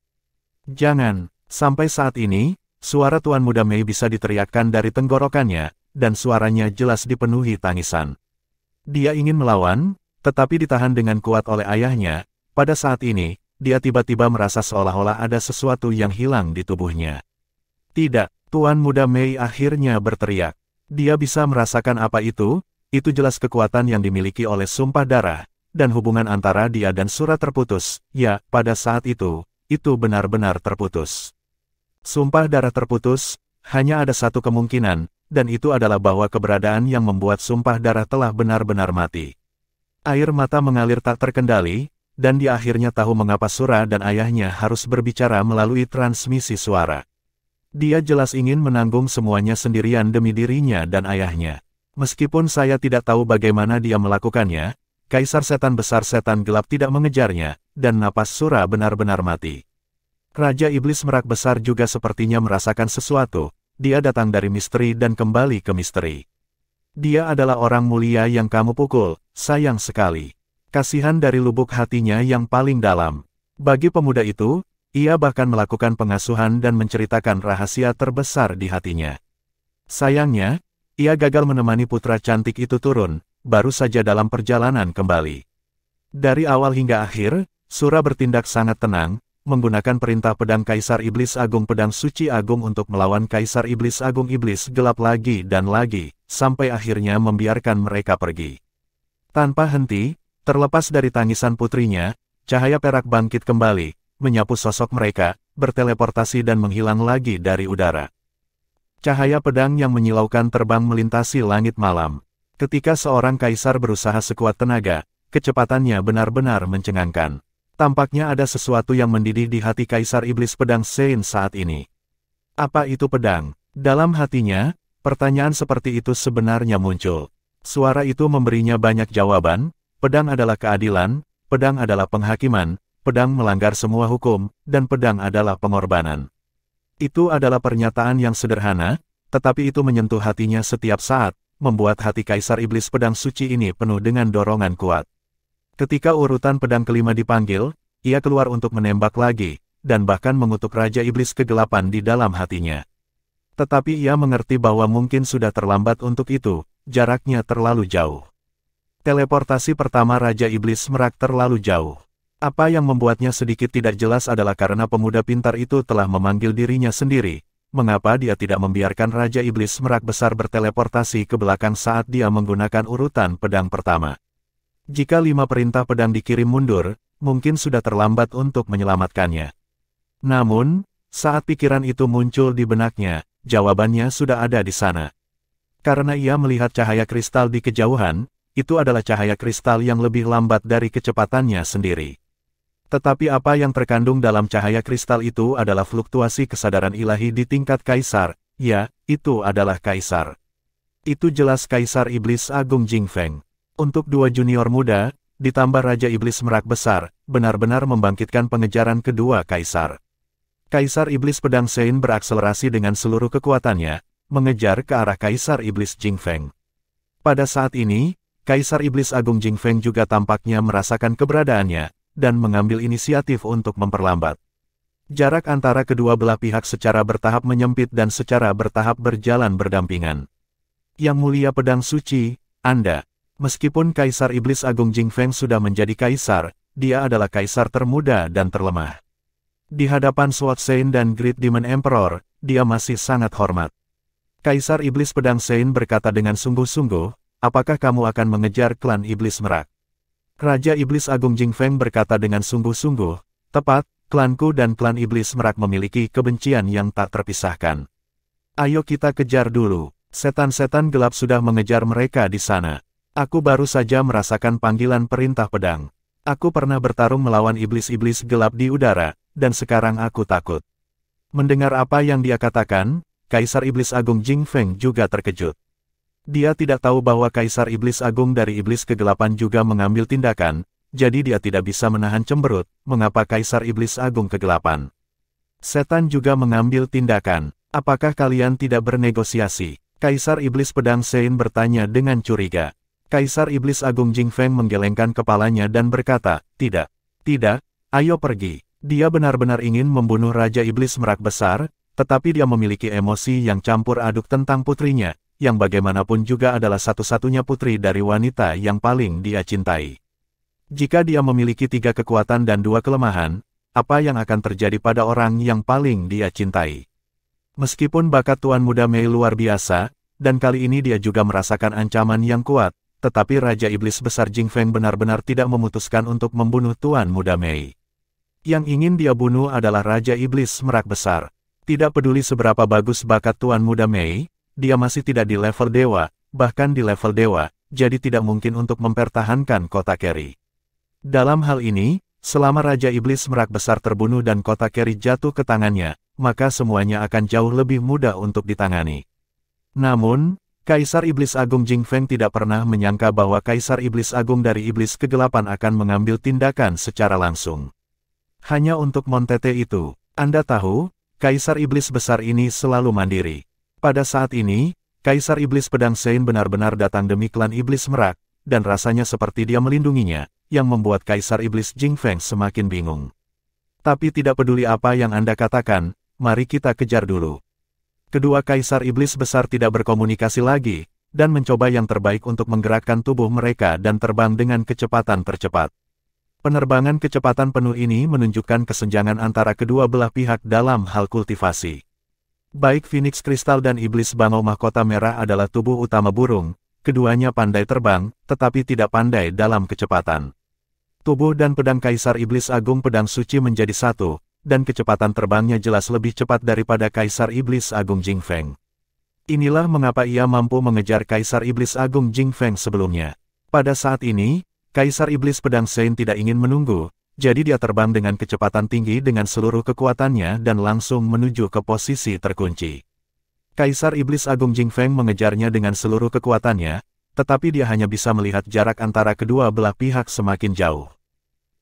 Jangan, sampai saat ini, suara Tuan Muda Mei bisa diteriakkan dari tenggorokannya, dan suaranya jelas dipenuhi tangisan. Dia ingin melawan, tetapi ditahan dengan kuat oleh ayahnya. Pada saat ini, dia tiba-tiba merasa seolah-olah ada sesuatu yang hilang di tubuhnya. Tidak, Tuan Muda Mei akhirnya berteriak. Dia bisa merasakan apa itu jelas kekuatan yang dimiliki oleh Sumpah Darah, dan hubungan antara dia dan Sura terputus. Ya, pada saat itu benar-benar terputus. Sumpah Darah terputus, hanya ada satu kemungkinan, dan itu adalah bahwa keberadaan yang membuat Sumpah Darah telah benar-benar mati. Air mata mengalir tak terkendali, dan dia akhirnya tahu mengapa Sura dan ayahnya harus berbicara melalui transmisi suara. Dia jelas ingin menanggung semuanya sendirian demi dirinya dan ayahnya. Meskipun saya tidak tahu bagaimana dia melakukannya, Kaisar Setan Besar Setan Gelap tidak mengejarnya, dan napas Sura benar-benar mati. Raja Iblis Merak Besar juga sepertinya merasakan sesuatu. Dia datang dari misteri dan kembali ke misteri. Dia adalah orang mulia yang kamu pukul, sayang sekali. Kasihan dari lubuk hatinya yang paling dalam. Bagi pemuda itu, ia bahkan melakukan pengasuhan dan menceritakan rahasia terbesar di hatinya. Sayangnya, ia gagal menemani putra cantik itu turun, baru saja dalam perjalanan kembali. Dari awal hingga akhir, Sura bertindak sangat tenang, menggunakan perintah pedang Kaisar Iblis Agung Pedang Suci Agung untuk melawan Kaisar Iblis Agung Iblis Gelap lagi dan lagi, sampai akhirnya membiarkan mereka pergi. Tanpa henti, terlepas dari tangisan putrinya, cahaya perak bangkit kembali, menyapu sosok mereka, berteleportasi dan menghilang lagi dari udara. Cahaya pedang yang menyilaukan terbang melintasi langit malam. Ketika seorang kaisar berusaha sekuat tenaga, kecepatannya benar-benar mencengangkan. Tampaknya ada sesuatu yang mendidih di hati Kaisar Iblis Pedang Sein saat ini. Apa itu pedang? Dalam hatinya, pertanyaan seperti itu sebenarnya muncul. Suara itu memberinya banyak jawaban. Pedang adalah keadilan, pedang adalah penghakiman, pedang melanggar semua hukum, dan pedang adalah pengorbanan. Itu adalah pernyataan yang sederhana, tetapi itu menyentuh hatinya setiap saat, membuat hati Kaisar Iblis Pedang Suci ini penuh dengan dorongan kuat. Ketika urutan pedang kelima dipanggil, ia keluar untuk menembak lagi, dan bahkan mengutuk Raja Iblis Kegelapan di dalam hatinya. Tetapi ia mengerti bahwa mungkin sudah terlambat untuk itu, jaraknya terlalu jauh. Teleportasi pertama Raja Iblis Merak terlalu jauh. Apa yang membuatnya sedikit tidak jelas adalah karena pemuda pintar itu telah memanggil dirinya sendiri. Mengapa dia tidak membiarkan Raja Iblis Merak Besar berteleportasi ke belakang saat dia menggunakan urutan pedang pertama? Jika 5 perintah pedang dikirim mundur, mungkin sudah terlambat untuk menyelamatkannya. Namun, saat pikiran itu muncul di benaknya, jawabannya sudah ada di sana. Karena ia melihat cahaya kristal di kejauhan, itu adalah cahaya kristal yang lebih lambat dari kecepatannya sendiri. Tetapi apa yang terkandung dalam cahaya kristal itu adalah fluktuasi kesadaran ilahi di tingkat kaisar. Ya, itu adalah kaisar. Itu jelas Kaisar Iblis Agung Jing Feng. Untuk 2 junior muda, ditambah Raja Iblis Merak Besar, benar-benar membangkitkan pengejaran kedua kaisar. Kaisar Iblis Pedang Sein berakselerasi dengan seluruh kekuatannya, mengejar ke arah Kaisar Iblis Jing Feng. Pada saat ini, Kaisar Iblis Agung Jing Feng juga tampaknya merasakan keberadaannya, dan mengambil inisiatif untuk memperlambat. Jarak antara kedua belah pihak secara bertahap menyempit dan secara bertahap berjalan berdampingan. Yang Mulia Pedang Suci, Anda. Meskipun Kaisar Iblis Agung Jing Feng sudah menjadi kaisar, dia adalah kaisar termuda dan terlemah. Di hadapan Sword Sein dan Great Demon Emperor, dia masih sangat hormat. Kaisar Iblis Pedang Sein berkata dengan sungguh-sungguh, apakah kamu akan mengejar klan Iblis Merak? Raja Iblis Agung Jing Feng berkata dengan sungguh-sungguh, tepat, klanku dan klan Iblis Merak memiliki kebencian yang tak terpisahkan. Ayo kita kejar dulu. Setan-setan gelap sudah mengejar mereka di sana. Aku baru saja merasakan panggilan perintah pedang. Aku pernah bertarung melawan iblis-iblis gelap di udara, dan sekarang aku takut. Mendengar apa yang dia katakan, Kaisar Iblis Agung Jing Feng juga terkejut. Dia tidak tahu bahwa Kaisar Iblis Agung dari Iblis Kegelapan juga mengambil tindakan, jadi dia tidak bisa menahan cemberut, mengapa Kaisar Iblis Agung Kegelapan. Setan juga mengambil tindakan. Apakah kalian tidak bernegosiasi? Kaisar Iblis Pedang Sein bertanya dengan curiga. Kaisar Iblis Agung Jing Feng menggelengkan kepalanya dan berkata, tidak, ayo pergi. Dia benar-benar ingin membunuh Raja Iblis Merak Besar, tetapi dia memiliki emosi yang campur aduk tentang putrinya, yang bagaimanapun juga adalah satu-satunya putri dari wanita yang paling dia cintai. Jika dia memiliki 3 kekuatan dan 2 kelemahan, apa yang akan terjadi pada orang yang paling dia cintai? Meskipun bakat Tuan Muda Mei luar biasa, dan kali ini dia juga merasakan ancaman yang kuat, tetapi Raja Iblis Besar Jing Feng benar-benar tidak memutuskan untuk membunuh Tuan Muda Mei. Yang ingin dia bunuh adalah Raja Iblis Merak Besar. Tidak peduli seberapa bagus bakat Tuan Muda Mei, dia masih tidak di level dewa, bahkan di level dewa, jadi tidak mungkin untuk mempertahankan kota Keri. Dalam hal ini, selama Raja Iblis Merak Besar terbunuh dan kota Keri jatuh ke tangannya, maka semuanya akan jauh lebih mudah untuk ditangani. Namun, Kaisar Iblis Agung Jing Feng tidak pernah menyangka bahwa Kaisar Iblis Agung dari Iblis Kegelapan akan mengambil tindakan secara langsung. Hanya untuk Montete itu, Anda tahu, Kaisar Iblis Besar ini selalu mandiri. Pada saat ini, Kaisar Iblis Pedang Sein benar-benar datang demi klan Iblis Merak, dan rasanya seperti dia melindunginya, yang membuat Kaisar Iblis Jing Feng semakin bingung. Tapi tidak peduli apa yang Anda katakan, mari kita kejar dulu. Kedua Kaisar Iblis Besar tidak berkomunikasi lagi, dan mencoba yang terbaik untuk menggerakkan tubuh mereka dan terbang dengan kecepatan tercepat. Penerbangan kecepatan penuh ini menunjukkan kesenjangan antara kedua belah pihak dalam hal kultivasi. Baik Phoenix Kristal dan Iblis Bangau Mahkota Merah adalah tubuh utama burung, keduanya pandai terbang, tetapi tidak pandai dalam kecepatan. Tubuh dan pedang Kaisar Iblis Agung Pedang Suci menjadi satu, dan kecepatan terbangnya jelas lebih cepat daripada Kaisar Iblis Agung Jing Feng. Inilah mengapa ia mampu mengejar Kaisar Iblis Agung Jing Feng sebelumnya. Pada saat ini, Kaisar Iblis Pedang Sein tidak ingin menunggu, jadi dia terbang dengan kecepatan tinggi dengan seluruh kekuatannya dan langsung menuju ke posisi terkunci. Kaisar Iblis Agung Jing Feng mengejarnya dengan seluruh kekuatannya, tetapi dia hanya bisa melihat jarak antara kedua belah pihak semakin jauh.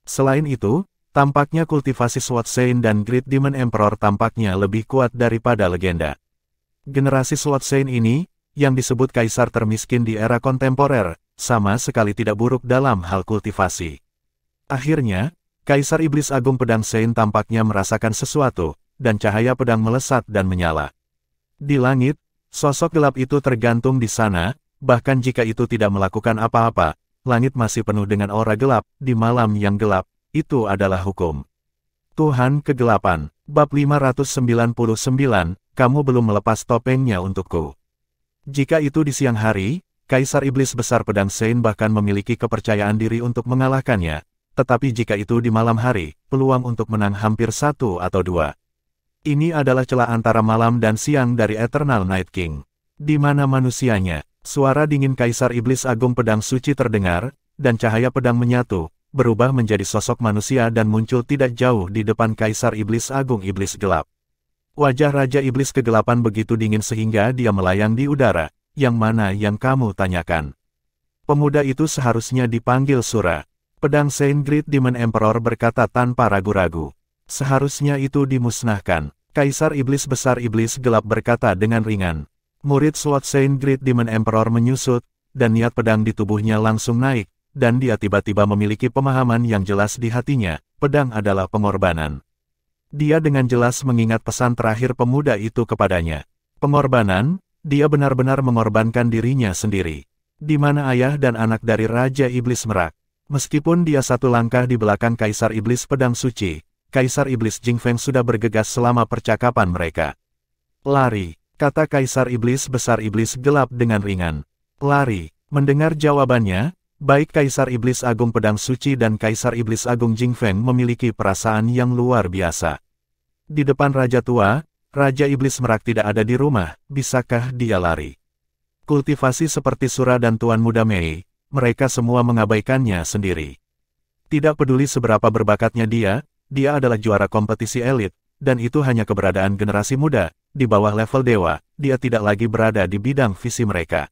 Selain itu, tampaknya kultivasi Sword Sein dan Great Demon Emperor tampaknya lebih kuat daripada legenda. Generasi Sword Sein ini, yang disebut kaisar termiskin di era kontemporer, sama sekali tidak buruk dalam hal kultivasi. Akhirnya, Kaisar Iblis Agung Pedang Sein tampaknya merasakan sesuatu, dan cahaya pedang melesat dan menyala. Di langit, sosok gelap itu tergantung di sana, bahkan jika itu tidak melakukan apa-apa, langit masih penuh dengan aura gelap, di malam yang gelap. Itu adalah hukum. Tuhan Kegelapan, Bab 599, kamu belum melepas topengnya untukku. Jika itu di siang hari, Kaisar Iblis Besar Pedang Sein bahkan memiliki kepercayaan diri untuk mengalahkannya, tetapi jika itu di malam hari, peluang untuk menang hampir 1 atau 2. Ini adalah celah antara malam dan siang dari Eternal Night King. Di mana manusianya? Suara dingin Kaisar Iblis Agung Pedang Suci terdengar, dan cahaya pedang menyatu, berubah menjadi sosok manusia dan muncul tidak jauh di depan Kaisar Iblis Agung Iblis Gelap. Wajah Raja Iblis Kegelapan begitu dingin sehingga dia melayang di udara. Yang mana yang kamu tanyakan? Pemuda itu seharusnya dipanggil Sura. Pedang Sein Great Demon Emperor berkata tanpa ragu-ragu. Seharusnya itu dimusnahkan. Kaisar Iblis Besar Iblis Gelap berkata dengan ringan. Murid Sword Sein Great Demon Emperor menyusut, dan niat pedang di tubuhnya langsung naik. Dan dia tiba-tiba memiliki pemahaman yang jelas di hatinya, pedang adalah pengorbanan. Dia dengan jelas mengingat pesan terakhir pemuda itu kepadanya. Pengorbanan, dia benar-benar mengorbankan dirinya sendiri. Di mana ayah dan anak dari Raja Iblis Merak? Meskipun dia satu langkah di belakang Kaisar Iblis Pedang Suci, Kaisar Iblis Jing Feng sudah bergegas selama percakapan mereka. Lari, kata Kaisar Iblis Besar Iblis Gelap dengan ringan. Lari, mendengar jawabannya, Baik Kaisar Iblis Agung Pedang Suci dan Kaisar Iblis Agung Jingfeng memiliki perasaan yang luar biasa. Di depan Raja Tua, Raja Iblis Merak tidak ada di rumah, bisakah dia lari? Kultivasi seperti Sura dan Tuan Muda Mei, mereka semua mengabaikannya sendiri. Tidak peduli seberapa berbakatnya dia adalah juara kompetisi elit, dan itu hanya keberadaan generasi muda, di bawah level dewa, dia tidak lagi berada di bidang visi mereka.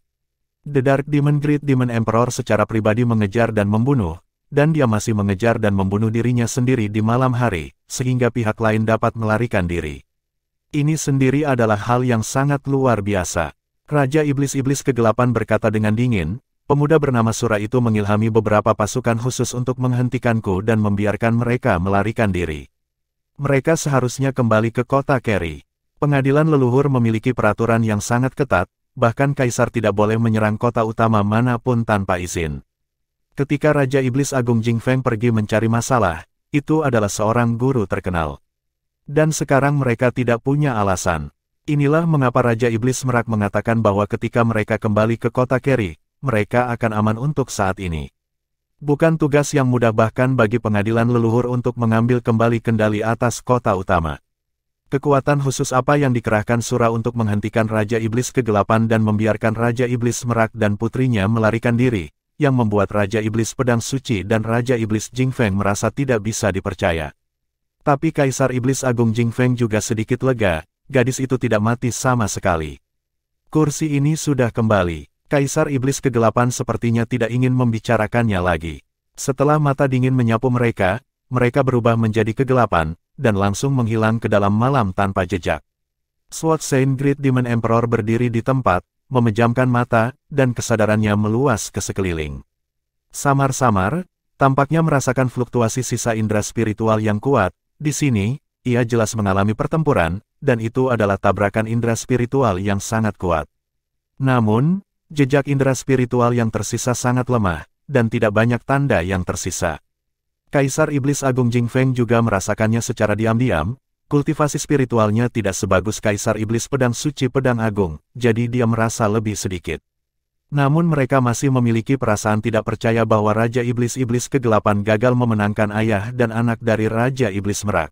The Dark Demon Great Demon Emperor secara pribadi mengejar dan membunuh, dan dia masih mengejar dan membunuh dirinya sendiri di malam hari, sehingga pihak lain dapat melarikan diri. Ini sendiri adalah hal yang sangat luar biasa. Raja Iblis-Iblis Kegelapan berkata dengan dingin, pemuda bernama Sura itu mengilhami beberapa pasukan khusus untuk menghentikanku dan membiarkan mereka melarikan diri. Mereka seharusnya kembali ke kota Keri. Pengadilan leluhur memiliki peraturan yang sangat ketat, bahkan Kaisar tidak boleh menyerang kota utama manapun tanpa izin. Ketika Raja Iblis Agung Jingfeng pergi mencari masalah, itu adalah seorang guru terkenal. Dan sekarang mereka tidak punya alasan. Inilah mengapa Raja Iblis Merak mengatakan bahwa ketika mereka kembali ke kota Keri, mereka akan aman untuk saat ini. Bukan tugas yang mudah bahkan bagi pengadilan leluhur untuk mengambil kembali kendali atas kota utama. Kekuatan khusus apa yang dikerahkan Sura untuk menghentikan Raja Iblis Kegelapan dan membiarkan Raja Iblis Merak dan putrinya melarikan diri, yang membuat Raja Iblis Pedang Suci dan Raja Iblis Jingfeng merasa tidak bisa dipercaya. Tapi Kaisar Iblis Agung Jingfeng juga sedikit lega, gadis itu tidak mati sama sekali. Kursi ini sudah kembali. Kaisar Iblis Kegelapan sepertinya tidak ingin membicarakannya lagi. Setelah mata dingin menyapu mereka, mereka berubah menjadi kegelapan, dan langsung menghilang ke dalam malam tanpa jejak. Sword Saint Great Demon Emperor berdiri di tempat, memejamkan mata, dan kesadarannya meluas ke sekeliling. Samar-samar, tampaknya merasakan fluktuasi sisa indera spiritual yang kuat. Di sini, ia jelas mengalami pertempuran, dan itu adalah tabrakan indera spiritual yang sangat kuat. Namun, jejak indera spiritual yang tersisa sangat lemah, dan tidak banyak tanda yang tersisa. Kaisar Iblis Agung Jingfeng juga merasakannya secara diam-diam, kultivasi spiritualnya tidak sebagus Kaisar Iblis Pedang Suci Pedang Agung, jadi dia merasa lebih sedikit. Namun mereka masih memiliki perasaan tidak percaya bahwa Raja Iblis-Iblis Kegelapan gagal memenangkan ayah dan anak dari Raja Iblis Merak.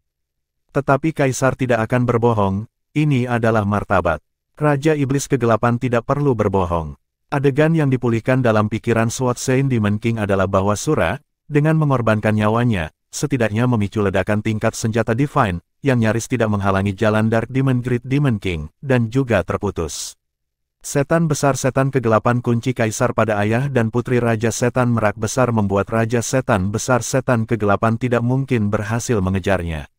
Tetapi Kaisar tidak akan berbohong, ini adalah martabat. Raja Iblis Kegelapan tidak perlu berbohong. Adegan yang dipulihkan dalam pikiran Sword Saint Demon King adalah bahwa Sura, dengan mengorbankan nyawanya, setidaknya memicu ledakan tingkat senjata Divine, yang nyaris tidak menghalangi jalan Dark Demon Great Demon King, dan juga terputus. Setan besar setan kegelapan kunci Kaisar pada ayah dan putri Raja Setan Merak Besar membuat Raja Setan Besar Setan Kegelapan tidak mungkin berhasil mengejarnya.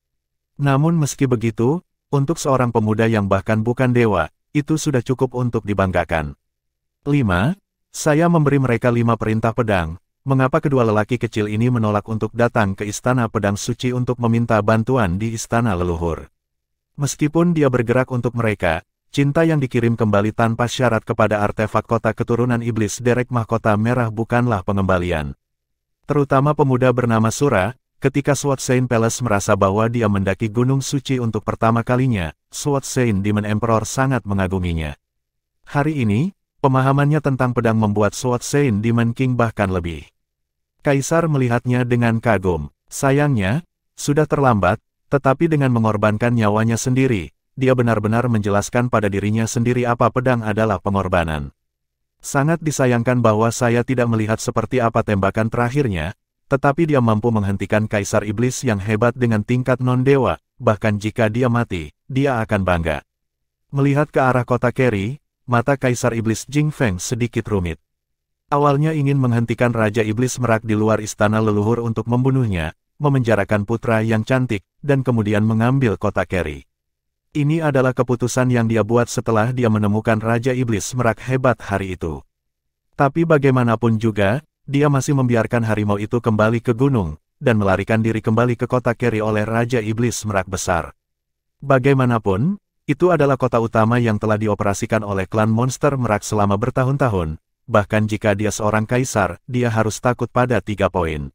Namun meski begitu, untuk seorang pemuda yang bahkan bukan dewa, itu sudah cukup untuk dibanggakan. 5. Saya memberi mereka 5 perintah pedang. Mengapa kedua lelaki kecil ini menolak untuk datang ke Istana Pedang Suci untuk meminta bantuan di Istana Leluhur? Meskipun dia bergerak untuk mereka, cinta yang dikirim kembali tanpa syarat kepada artefak kota keturunan iblis derek mahkota merah bukanlah pengembalian. Terutama pemuda bernama Sura, ketika Sword Saint Palace merasa bahwa dia mendaki Gunung Suci untuk pertama kalinya, Sword Saint Demon Emperor sangat mengaguminya. Hari ini, pemahamannya tentang pedang membuat Sword Saint Demon King bahkan lebih. Kaisar melihatnya dengan kagum. Sayangnya, sudah terlambat, tetapi dengan mengorbankan nyawanya sendiri, dia benar-benar menjelaskan pada dirinya sendiri apa pedang adalah pengorbanan. Sangat disayangkan bahwa saya tidak melihat seperti apa tembakan terakhirnya, tetapi dia mampu menghentikan Kaisar Iblis yang hebat dengan tingkat non-dewa, bahkan jika dia mati, dia akan bangga. Melihat ke arah kota Keri, mata Kaisar Iblis Jingfeng sedikit rumit. Awalnya ingin menghentikan Raja Iblis Merak di luar istana leluhur untuk membunuhnya, memenjarakan putra yang cantik, dan kemudian mengambil kota Keri. Ini adalah keputusan yang dia buat setelah dia menemukan Raja Iblis Merak hebat hari itu. Tapi bagaimanapun juga, dia masih membiarkan harimau itu kembali ke gunung, dan melarikan diri kembali ke kota Keri oleh Raja Iblis Merak Besar. Bagaimanapun, itu adalah kota utama yang telah dioperasikan oleh klan monster Merak selama bertahun-tahun. Bahkan jika dia seorang kaisar, dia harus takut pada 3 poin.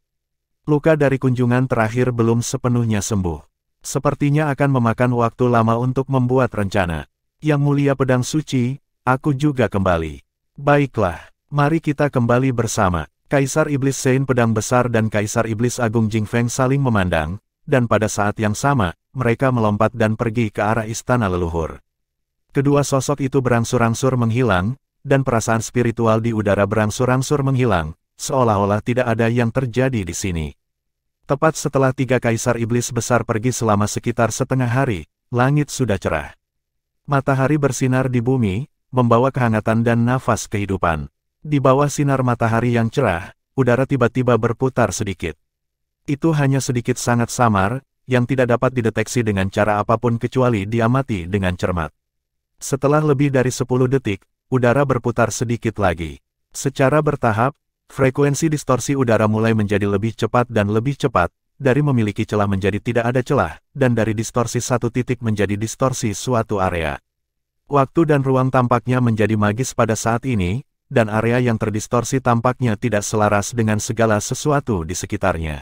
Luka dari kunjungan terakhir belum sepenuhnya sembuh. Sepertinya akan memakan waktu lama untuk membuat rencana. Yang mulia pedang suci, aku juga kembali. Baiklah, mari kita kembali bersama. Kaisar Iblis Sein Pedang Besar dan Kaisar Iblis Agung Jingfeng saling memandang, dan pada saat yang sama, mereka melompat dan pergi ke arah istana leluhur. Kedua sosok itu berangsur-angsur menghilang, dan perasaan spiritual di udara berangsur-angsur menghilang, seolah-olah tidak ada yang terjadi di sini. Tepat setelah 3 Kaisar Iblis Besar pergi selama sekitar setengah hari, langit sudah cerah. Matahari bersinar di bumi, membawa kehangatan dan nafas kehidupan. Di bawah sinar matahari yang cerah, udara tiba-tiba berputar sedikit. Itu hanya sedikit sangat samar, yang tidak dapat dideteksi dengan cara apapun kecuali diamati dengan cermat. Setelah lebih dari 10 detik, udara berputar sedikit lagi. Secara bertahap, frekuensi distorsi udara mulai menjadi lebih cepat dan lebih cepat, dari memiliki celah menjadi tidak ada celah, dan dari distorsi satu titik menjadi distorsi suatu area. Waktu dan ruang tampaknya menjadi magis pada saat ini, dan area yang terdistorsi tampaknya tidak selaras dengan segala sesuatu di sekitarnya.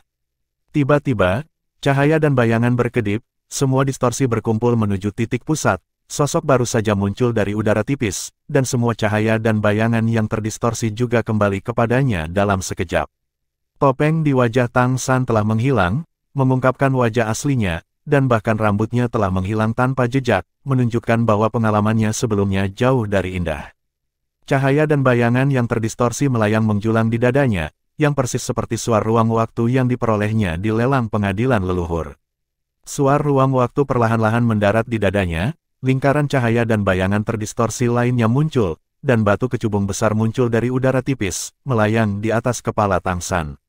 Tiba-tiba, cahaya dan bayangan berkedip, semua distorsi berkumpul menuju titik pusat, sosok baru saja muncul dari udara tipis, dan semua cahaya dan bayangan yang terdistorsi juga kembali kepadanya dalam sekejap. Topeng di wajah Tang San telah menghilang, mengungkapkan wajah aslinya, dan bahkan rambutnya telah menghilang tanpa jejak, menunjukkan bahwa pengalamannya sebelumnya jauh dari indah. Cahaya dan bayangan yang terdistorsi melayang menjulang di dadanya, yang persis seperti suar ruang waktu yang diperolehnya di lelang pengadilan leluhur. Suar ruang waktu perlahan-lahan mendarat di dadanya, lingkaran cahaya dan bayangan terdistorsi lainnya muncul, dan batu kecubung besar muncul dari udara tipis, melayang di atas kepala Tang San.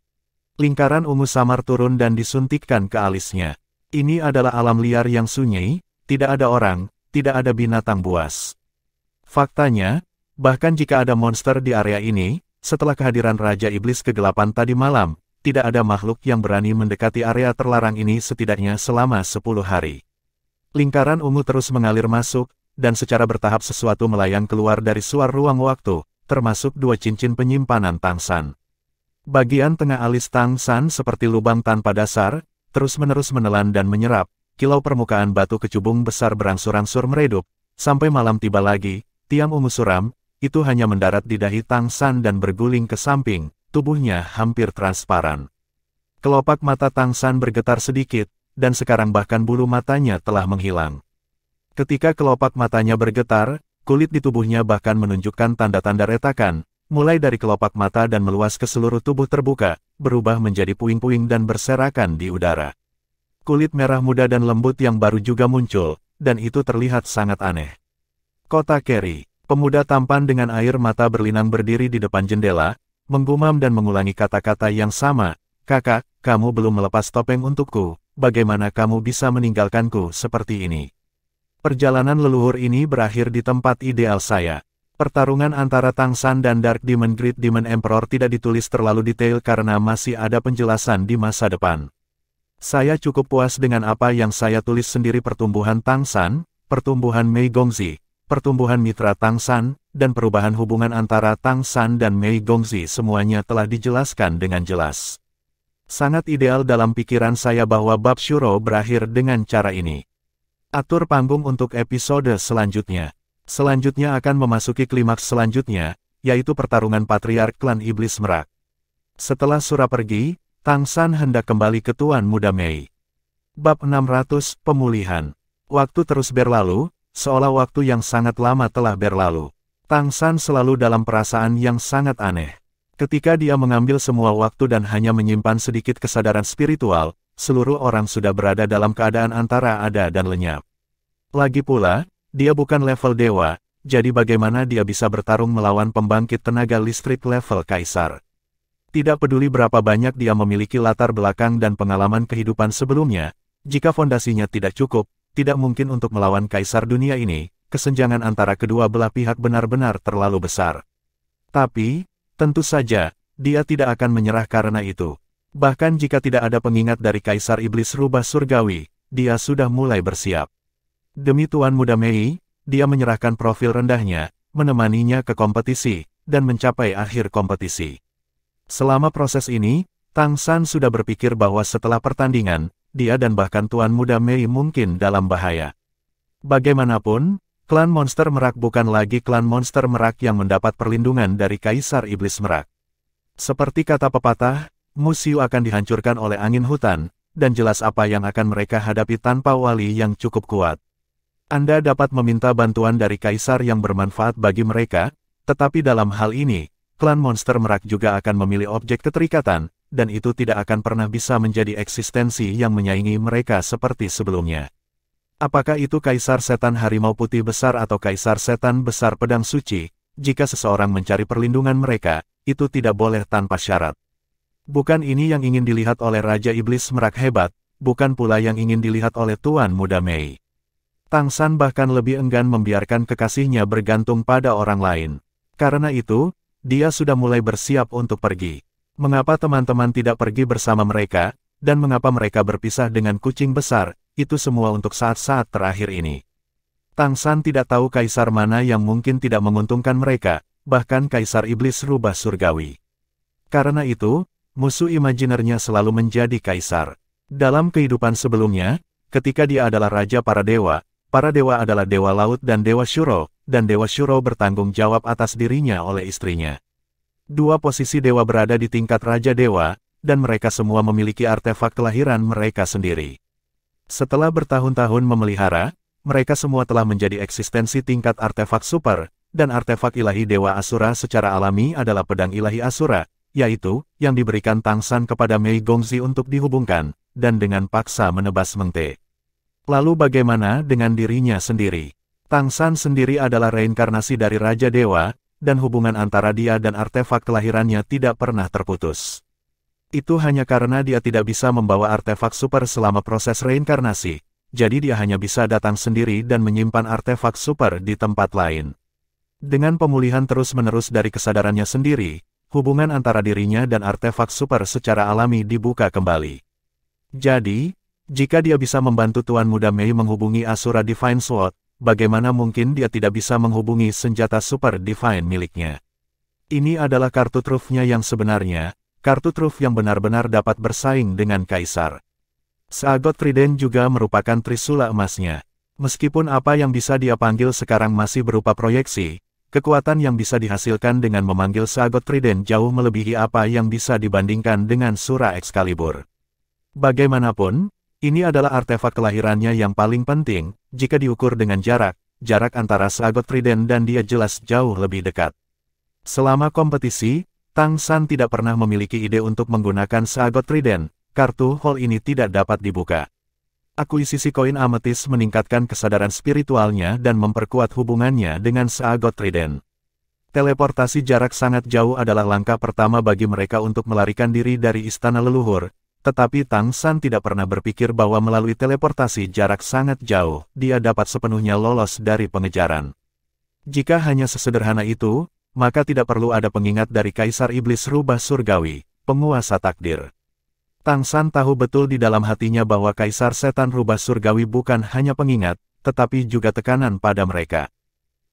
Lingkaran ungu samar turun dan disuntikkan ke alisnya. Ini adalah alam liar yang sunyi, tidak ada orang, tidak ada binatang buas. Faktanya, bahkan jika ada monster di area ini, setelah kehadiran Raja Iblis Kegelapan tadi malam, tidak ada makhluk yang berani mendekati area terlarang ini setidaknya selama 10 hari. Lingkaran ungu terus mengalir masuk, dan secara bertahap sesuatu melayang keluar dari suar ruang waktu, termasuk 2 cincin penyimpanan Tang San. Bagian tengah alis Tang San seperti lubang tanpa dasar, terus-menerus menelan dan menyerap, kilau permukaan batu kecubung besar berangsur-angsur meredup, sampai malam tiba lagi, tiang ungu suram, itu hanya mendarat di dahi Tang San dan berguling ke samping, tubuhnya hampir transparan. Kelopak mata Tang San bergetar sedikit, dan sekarang bahkan bulu matanya telah menghilang. Ketika kelopak matanya bergetar, kulit di tubuhnya bahkan menunjukkan tanda-tanda retakan, mulai dari kelopak mata dan meluas ke seluruh tubuh terbuka, berubah menjadi puing-puing dan berserakan di udara. Kulit merah muda dan lembut yang baru juga muncul, dan itu terlihat sangat aneh. Kota Kerry. Pemuda tampan dengan air mata berlinang berdiri di depan jendela, menggumam dan mengulangi kata-kata yang sama, "Kakak, kamu belum melepas topeng untukku, bagaimana kamu bisa meninggalkanku seperti ini? Perjalanan leluhur ini berakhir di tempat ideal saya." Pertarungan antara Tang San dan Dark Demon Great Demon Emperor tidak ditulis terlalu detail karena masih ada penjelasan di masa depan. Saya cukup puas dengan apa yang saya tulis sendiri. Pertumbuhan Tang San, pertumbuhan Mei Gongzi, pertumbuhan mitra Tang San, dan perubahan hubungan antara Tang San dan Mei Gongzi semuanya telah dijelaskan dengan jelas. Sangat ideal dalam pikiran saya bahwa bab Shuro berakhir dengan cara ini. Atur panggung untuk episode selanjutnya. Selanjutnya akan memasuki klimaks selanjutnya, yaitu pertarungan Patriark Klan Iblis Merak. Setelah Sura pergi, Tang San hendak kembali ke Tuan Muda Mei. Bab 600, Pemulihan. Waktu terus berlalu, seolah waktu yang sangat lama telah berlalu. Tang San selalu dalam perasaan yang sangat aneh. Ketika dia mengambil semua waktu dan hanya menyimpan sedikit kesadaran spiritual, seluruh orang sudah berada dalam keadaan antara ada dan lenyap. Lagi pula, dia bukan level dewa, jadi bagaimana dia bisa bertarung melawan pembangkit tenaga listrik level kaisar? Tidak peduli berapa banyak dia memiliki latar belakang dan pengalaman kehidupan sebelumnya, jika fondasinya tidak cukup, tidak mungkin untuk melawan kaisar dunia ini. Kesenjangan antara kedua belah pihak benar-benar terlalu besar. Tapi, tentu saja, dia tidak akan menyerah karena itu. Bahkan jika tidak ada pengingat dari Kaisar Iblis Rubah Surgawi, dia sudah mulai bersiap. Demi Tuan Muda Mei, dia menyerahkan profil rendahnya, menemaninya ke kompetisi, dan mencapai akhir kompetisi. Selama proses ini, Tang San sudah berpikir bahwa setelah pertandingan, dia dan bahkan Tuan Muda Mei mungkin dalam bahaya. Bagaimanapun, Klan Monster Merak bukan lagi klan Monster Merak yang mendapat perlindungan dari Kaisar Iblis Merak. Seperti kata pepatah, Musyu akan dihancurkan oleh angin hutan, dan jelas apa yang akan mereka hadapi tanpa wali yang cukup kuat. Anda dapat meminta bantuan dari kaisar yang bermanfaat bagi mereka, tetapi dalam hal ini, klan monster merak juga akan memilih objek keterikatan, dan itu tidak akan pernah bisa menjadi eksistensi yang menyaingi mereka seperti sebelumnya. Apakah itu kaisar setan harimau putih besar atau kaisar setan besar pedang suci, jika seseorang mencari perlindungan mereka, itu tidak boleh tanpa syarat. Bukan ini yang ingin dilihat oleh Raja Iblis Merak hebat, bukan pula yang ingin dilihat oleh Tuan Muda Mei. Tang San bahkan lebih enggan membiarkan kekasihnya bergantung pada orang lain. Karena itu, dia sudah mulai bersiap untuk pergi. Mengapa teman-teman tidak pergi bersama mereka, dan mengapa mereka berpisah dengan kucing besar, itu semua untuk saat-saat terakhir ini. Tang San tidak tahu kaisar mana yang mungkin tidak menguntungkan mereka, bahkan kaisar iblis rubah surgawi. Karena itu, musuh imajinernya selalu menjadi kaisar. Dalam kehidupan sebelumnya, ketika dia adalah raja para dewa adalah dewa laut dan dewa Shuro, dan dewa Shuro bertanggung jawab atas dirinya oleh istrinya. Dua posisi dewa berada di tingkat raja dewa, dan mereka semua memiliki artefak kelahiran mereka sendiri. Setelah bertahun-tahun memelihara, mereka semua telah menjadi eksistensi tingkat artefak super, dan artefak ilahi dewa Asura secara alami adalah pedang ilahi Asura, yaitu, yang diberikan Tang San kepada Mei Gongzi untuk dihubungkan, dan dengan paksa menebas Mengte. Lalu bagaimana dengan dirinya sendiri? Tang San sendiri adalah reinkarnasi dari Raja Dewa, dan hubungan antara dia dan artefak kelahirannya tidak pernah terputus. Itu hanya karena dia tidak bisa membawa artefak super selama proses reinkarnasi, jadi dia hanya bisa datang sendiri dan menyimpan artefak super di tempat lain. Dengan pemulihan terus-menerus dari kesadarannya sendiri, hubungan antara dirinya dan artefak super secara alami dibuka kembali. Jadi, jika dia bisa membantu Tuan Muda Mei menghubungi Asura Divine Sword, bagaimana mungkin dia tidak bisa menghubungi senjata Super Divine miliknya? Ini adalah kartu trufnya yang sebenarnya, kartu truf yang benar-benar dapat bersaing dengan Kaisar. Seagot Trident juga merupakan trisula emasnya. Meskipun apa yang bisa dia panggil sekarang masih berupa proyeksi, kekuatan yang bisa dihasilkan dengan memanggil Seagot Trident jauh melebihi apa yang bisa dibandingkan dengan Sura Excalibur. Bagaimanapun, ini adalah artefak kelahirannya yang paling penting, jika diukur dengan jarak antara Seagot Trident dan dia jelas jauh lebih dekat. Selama kompetisi, Tang San tidak pernah memiliki ide untuk menggunakan Seagot Trident, kartu hall ini tidak dapat dibuka. Akuisisi koin ametis meningkatkan kesadaran spiritualnya dan memperkuat hubungannya dengan Seagot Trident. Teleportasi jarak sangat jauh adalah langkah pertama bagi mereka untuk melarikan diri dari istana leluhur, tetapi Tang San tidak pernah berpikir bahwa melalui teleportasi jarak sangat jauh, dia dapat sepenuhnya lolos dari pengejaran. Jika hanya sesederhana itu, maka tidak perlu ada pengingat dari Kaisar Iblis Rubah Surgawi, penguasa takdir. Tang San tahu betul di dalam hatinya bahwa Kaisar Setan Rubah Surgawi bukan hanya pengingat, tetapi juga tekanan pada mereka.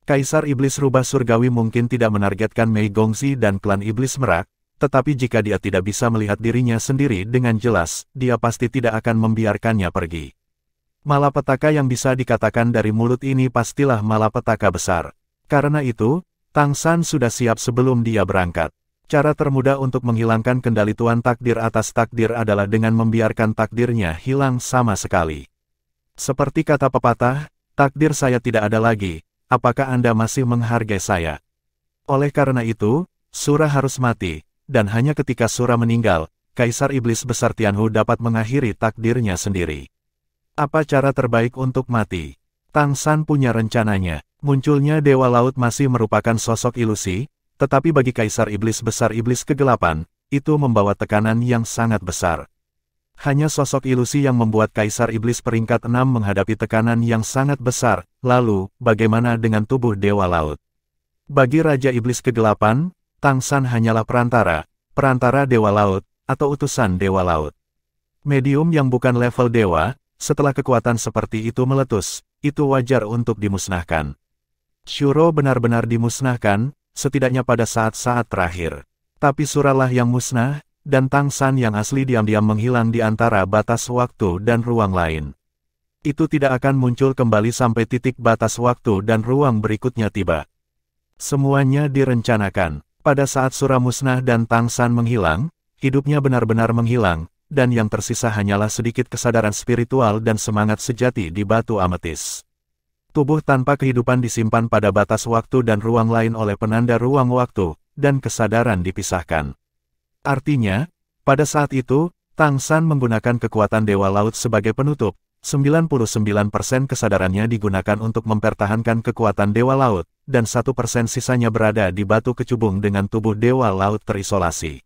Kaisar Iblis Rubah Surgawi mungkin tidak menargetkan Mei Gongzi dan klan Iblis Merak, tetapi jika dia tidak bisa melihat dirinya sendiri dengan jelas, dia pasti tidak akan membiarkannya pergi. Malapetaka yang bisa dikatakan dari mulut ini pastilah malapetaka besar. Karena itu, Tang San sudah siap sebelum dia berangkat. Cara termudah untuk menghilangkan kendali Tuan Takdir atas takdir adalah dengan membiarkan takdirnya hilang sama sekali. Seperti kata pepatah, takdir saya tidak ada lagi, apakah Anda masih menghargai saya? Oleh karena itu, Sura harus mati. Dan hanya ketika Sura meninggal, Kaisar Iblis Besar Tianhu dapat mengakhiri takdirnya sendiri. Apa cara terbaik untuk mati? Tang San punya rencananya. Munculnya Dewa Laut masih merupakan sosok ilusi, tetapi bagi Kaisar Iblis Besar Iblis Kegelapan, itu membawa tekanan yang sangat besar. Hanya sosok ilusi yang membuat Kaisar Iblis peringkat 6 menghadapi tekanan yang sangat besar. Lalu, bagaimana dengan tubuh Dewa Laut? Bagi Raja Iblis Kegelapan, Tang San hanyalah perantara Dewa Laut, atau utusan Dewa Laut. Medium yang bukan level dewa, setelah kekuatan seperti itu meletus, itu wajar untuk dimusnahkan. Shuro benar-benar dimusnahkan, setidaknya pada saat-saat terakhir. Tapi Suralah yang musnah, dan Tang San yang asli diam-diam menghilang di antara batas waktu dan ruang lain. Itu tidak akan muncul kembali sampai titik batas waktu dan ruang berikutnya tiba. Semuanya direncanakan. Pada saat Sura musnah dan Tang San menghilang, hidupnya benar-benar menghilang, dan yang tersisa hanyalah sedikit kesadaran spiritual dan semangat sejati di batu ametis. Tubuh tanpa kehidupan disimpan pada batas waktu dan ruang lain oleh penanda ruang waktu, dan kesadaran dipisahkan. Artinya, pada saat itu, Tang San menggunakan kekuatan Dewa Laut sebagai penutup, 99% kesadarannya digunakan untuk mempertahankan kekuatan Dewa Laut, dan 1% sisanya berada di batu kecubung dengan tubuh Dewa Laut terisolasi.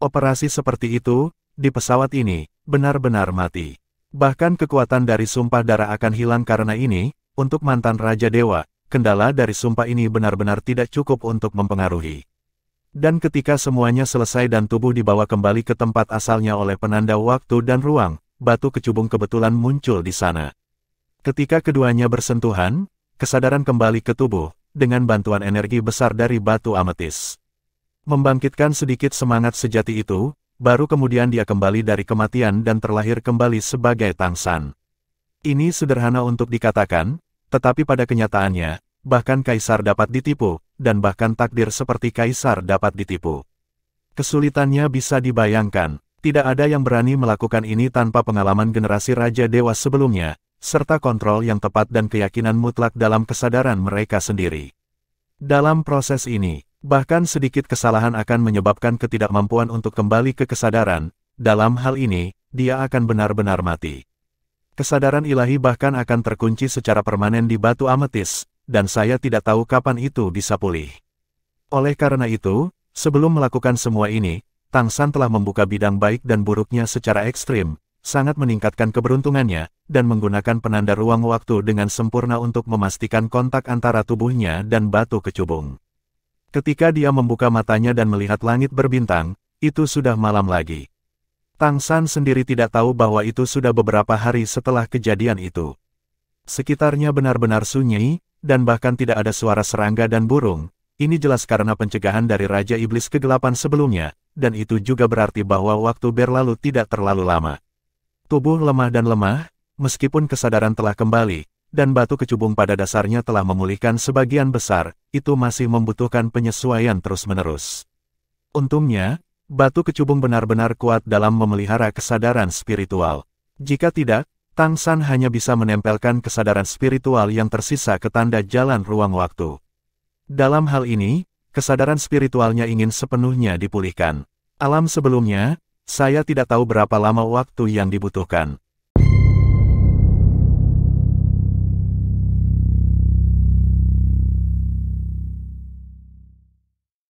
Operasi seperti itu, di pesawat ini, benar-benar mati. Bahkan kekuatan dari sumpah darah akan hilang karena ini. Untuk mantan Raja Dewa, kendala dari sumpah ini benar-benar tidak cukup untuk mempengaruhi. Dan ketika semuanya selesai dan tubuh dibawa kembali ke tempat asalnya oleh penanda waktu dan ruang, batu kecubung kebetulan muncul di sana. Ketika keduanya bersentuhan, kesadaran kembali ke tubuh, dengan bantuan energi besar dari batu ametis. Membangkitkan sedikit semangat sejati itu, baru kemudian dia kembali dari kematian dan terlahir kembali sebagai Tang San. Ini sederhana untuk dikatakan, tetapi pada kenyataannya, bahkan kaisar dapat ditipu, dan bahkan takdir seperti kaisar dapat ditipu. Kesulitannya bisa dibayangkan, tidak ada yang berani melakukan ini tanpa pengalaman generasi Raja Dewa sebelumnya, serta kontrol yang tepat dan keyakinan mutlak dalam kesadaran mereka sendiri. Dalam proses ini, bahkan sedikit kesalahan akan menyebabkan ketidakmampuan untuk kembali ke kesadaran, dalam hal ini, dia akan benar-benar mati. Kesadaran ilahi bahkan akan terkunci secara permanen di batu ametis, dan saya tidak tahu kapan itu bisa pulih. Oleh karena itu, sebelum melakukan semua ini, Tang San telah membuka bidang baik dan buruknya secara ekstrim, sangat meningkatkan keberuntungannya, dan menggunakan penanda ruang waktu dengan sempurna untuk memastikan kontak antara tubuhnya dan batu kecubung. Ketika dia membuka matanya dan melihat langit berbintang, itu sudah malam lagi. Tang San sendiri tidak tahu bahwa itu sudah beberapa hari setelah kejadian itu. Sekitarnya benar-benar sunyi, dan bahkan tidak ada suara serangga dan burung. Ini jelas karena pencegahan dari Raja Iblis Kegelapan sebelumnya, dan itu juga berarti bahwa waktu berlalu tidak terlalu lama. Tubuh lemah dan lemah, meskipun kesadaran telah kembali, dan batu kecubung pada dasarnya telah memulihkan sebagian besar, itu masih membutuhkan penyesuaian terus-menerus. Untungnya, batu kecubung benar-benar kuat dalam memelihara kesadaran spiritual. Jika tidak, Tang San hanya bisa menempelkan kesadaran spiritual yang tersisa ke tanda jalan ruang waktu. Dalam hal ini, kesadaran spiritualnya ingin sepenuhnya dipulihkan. Alam sebelumnya, saya tidak tahu berapa lama waktu yang dibutuhkan.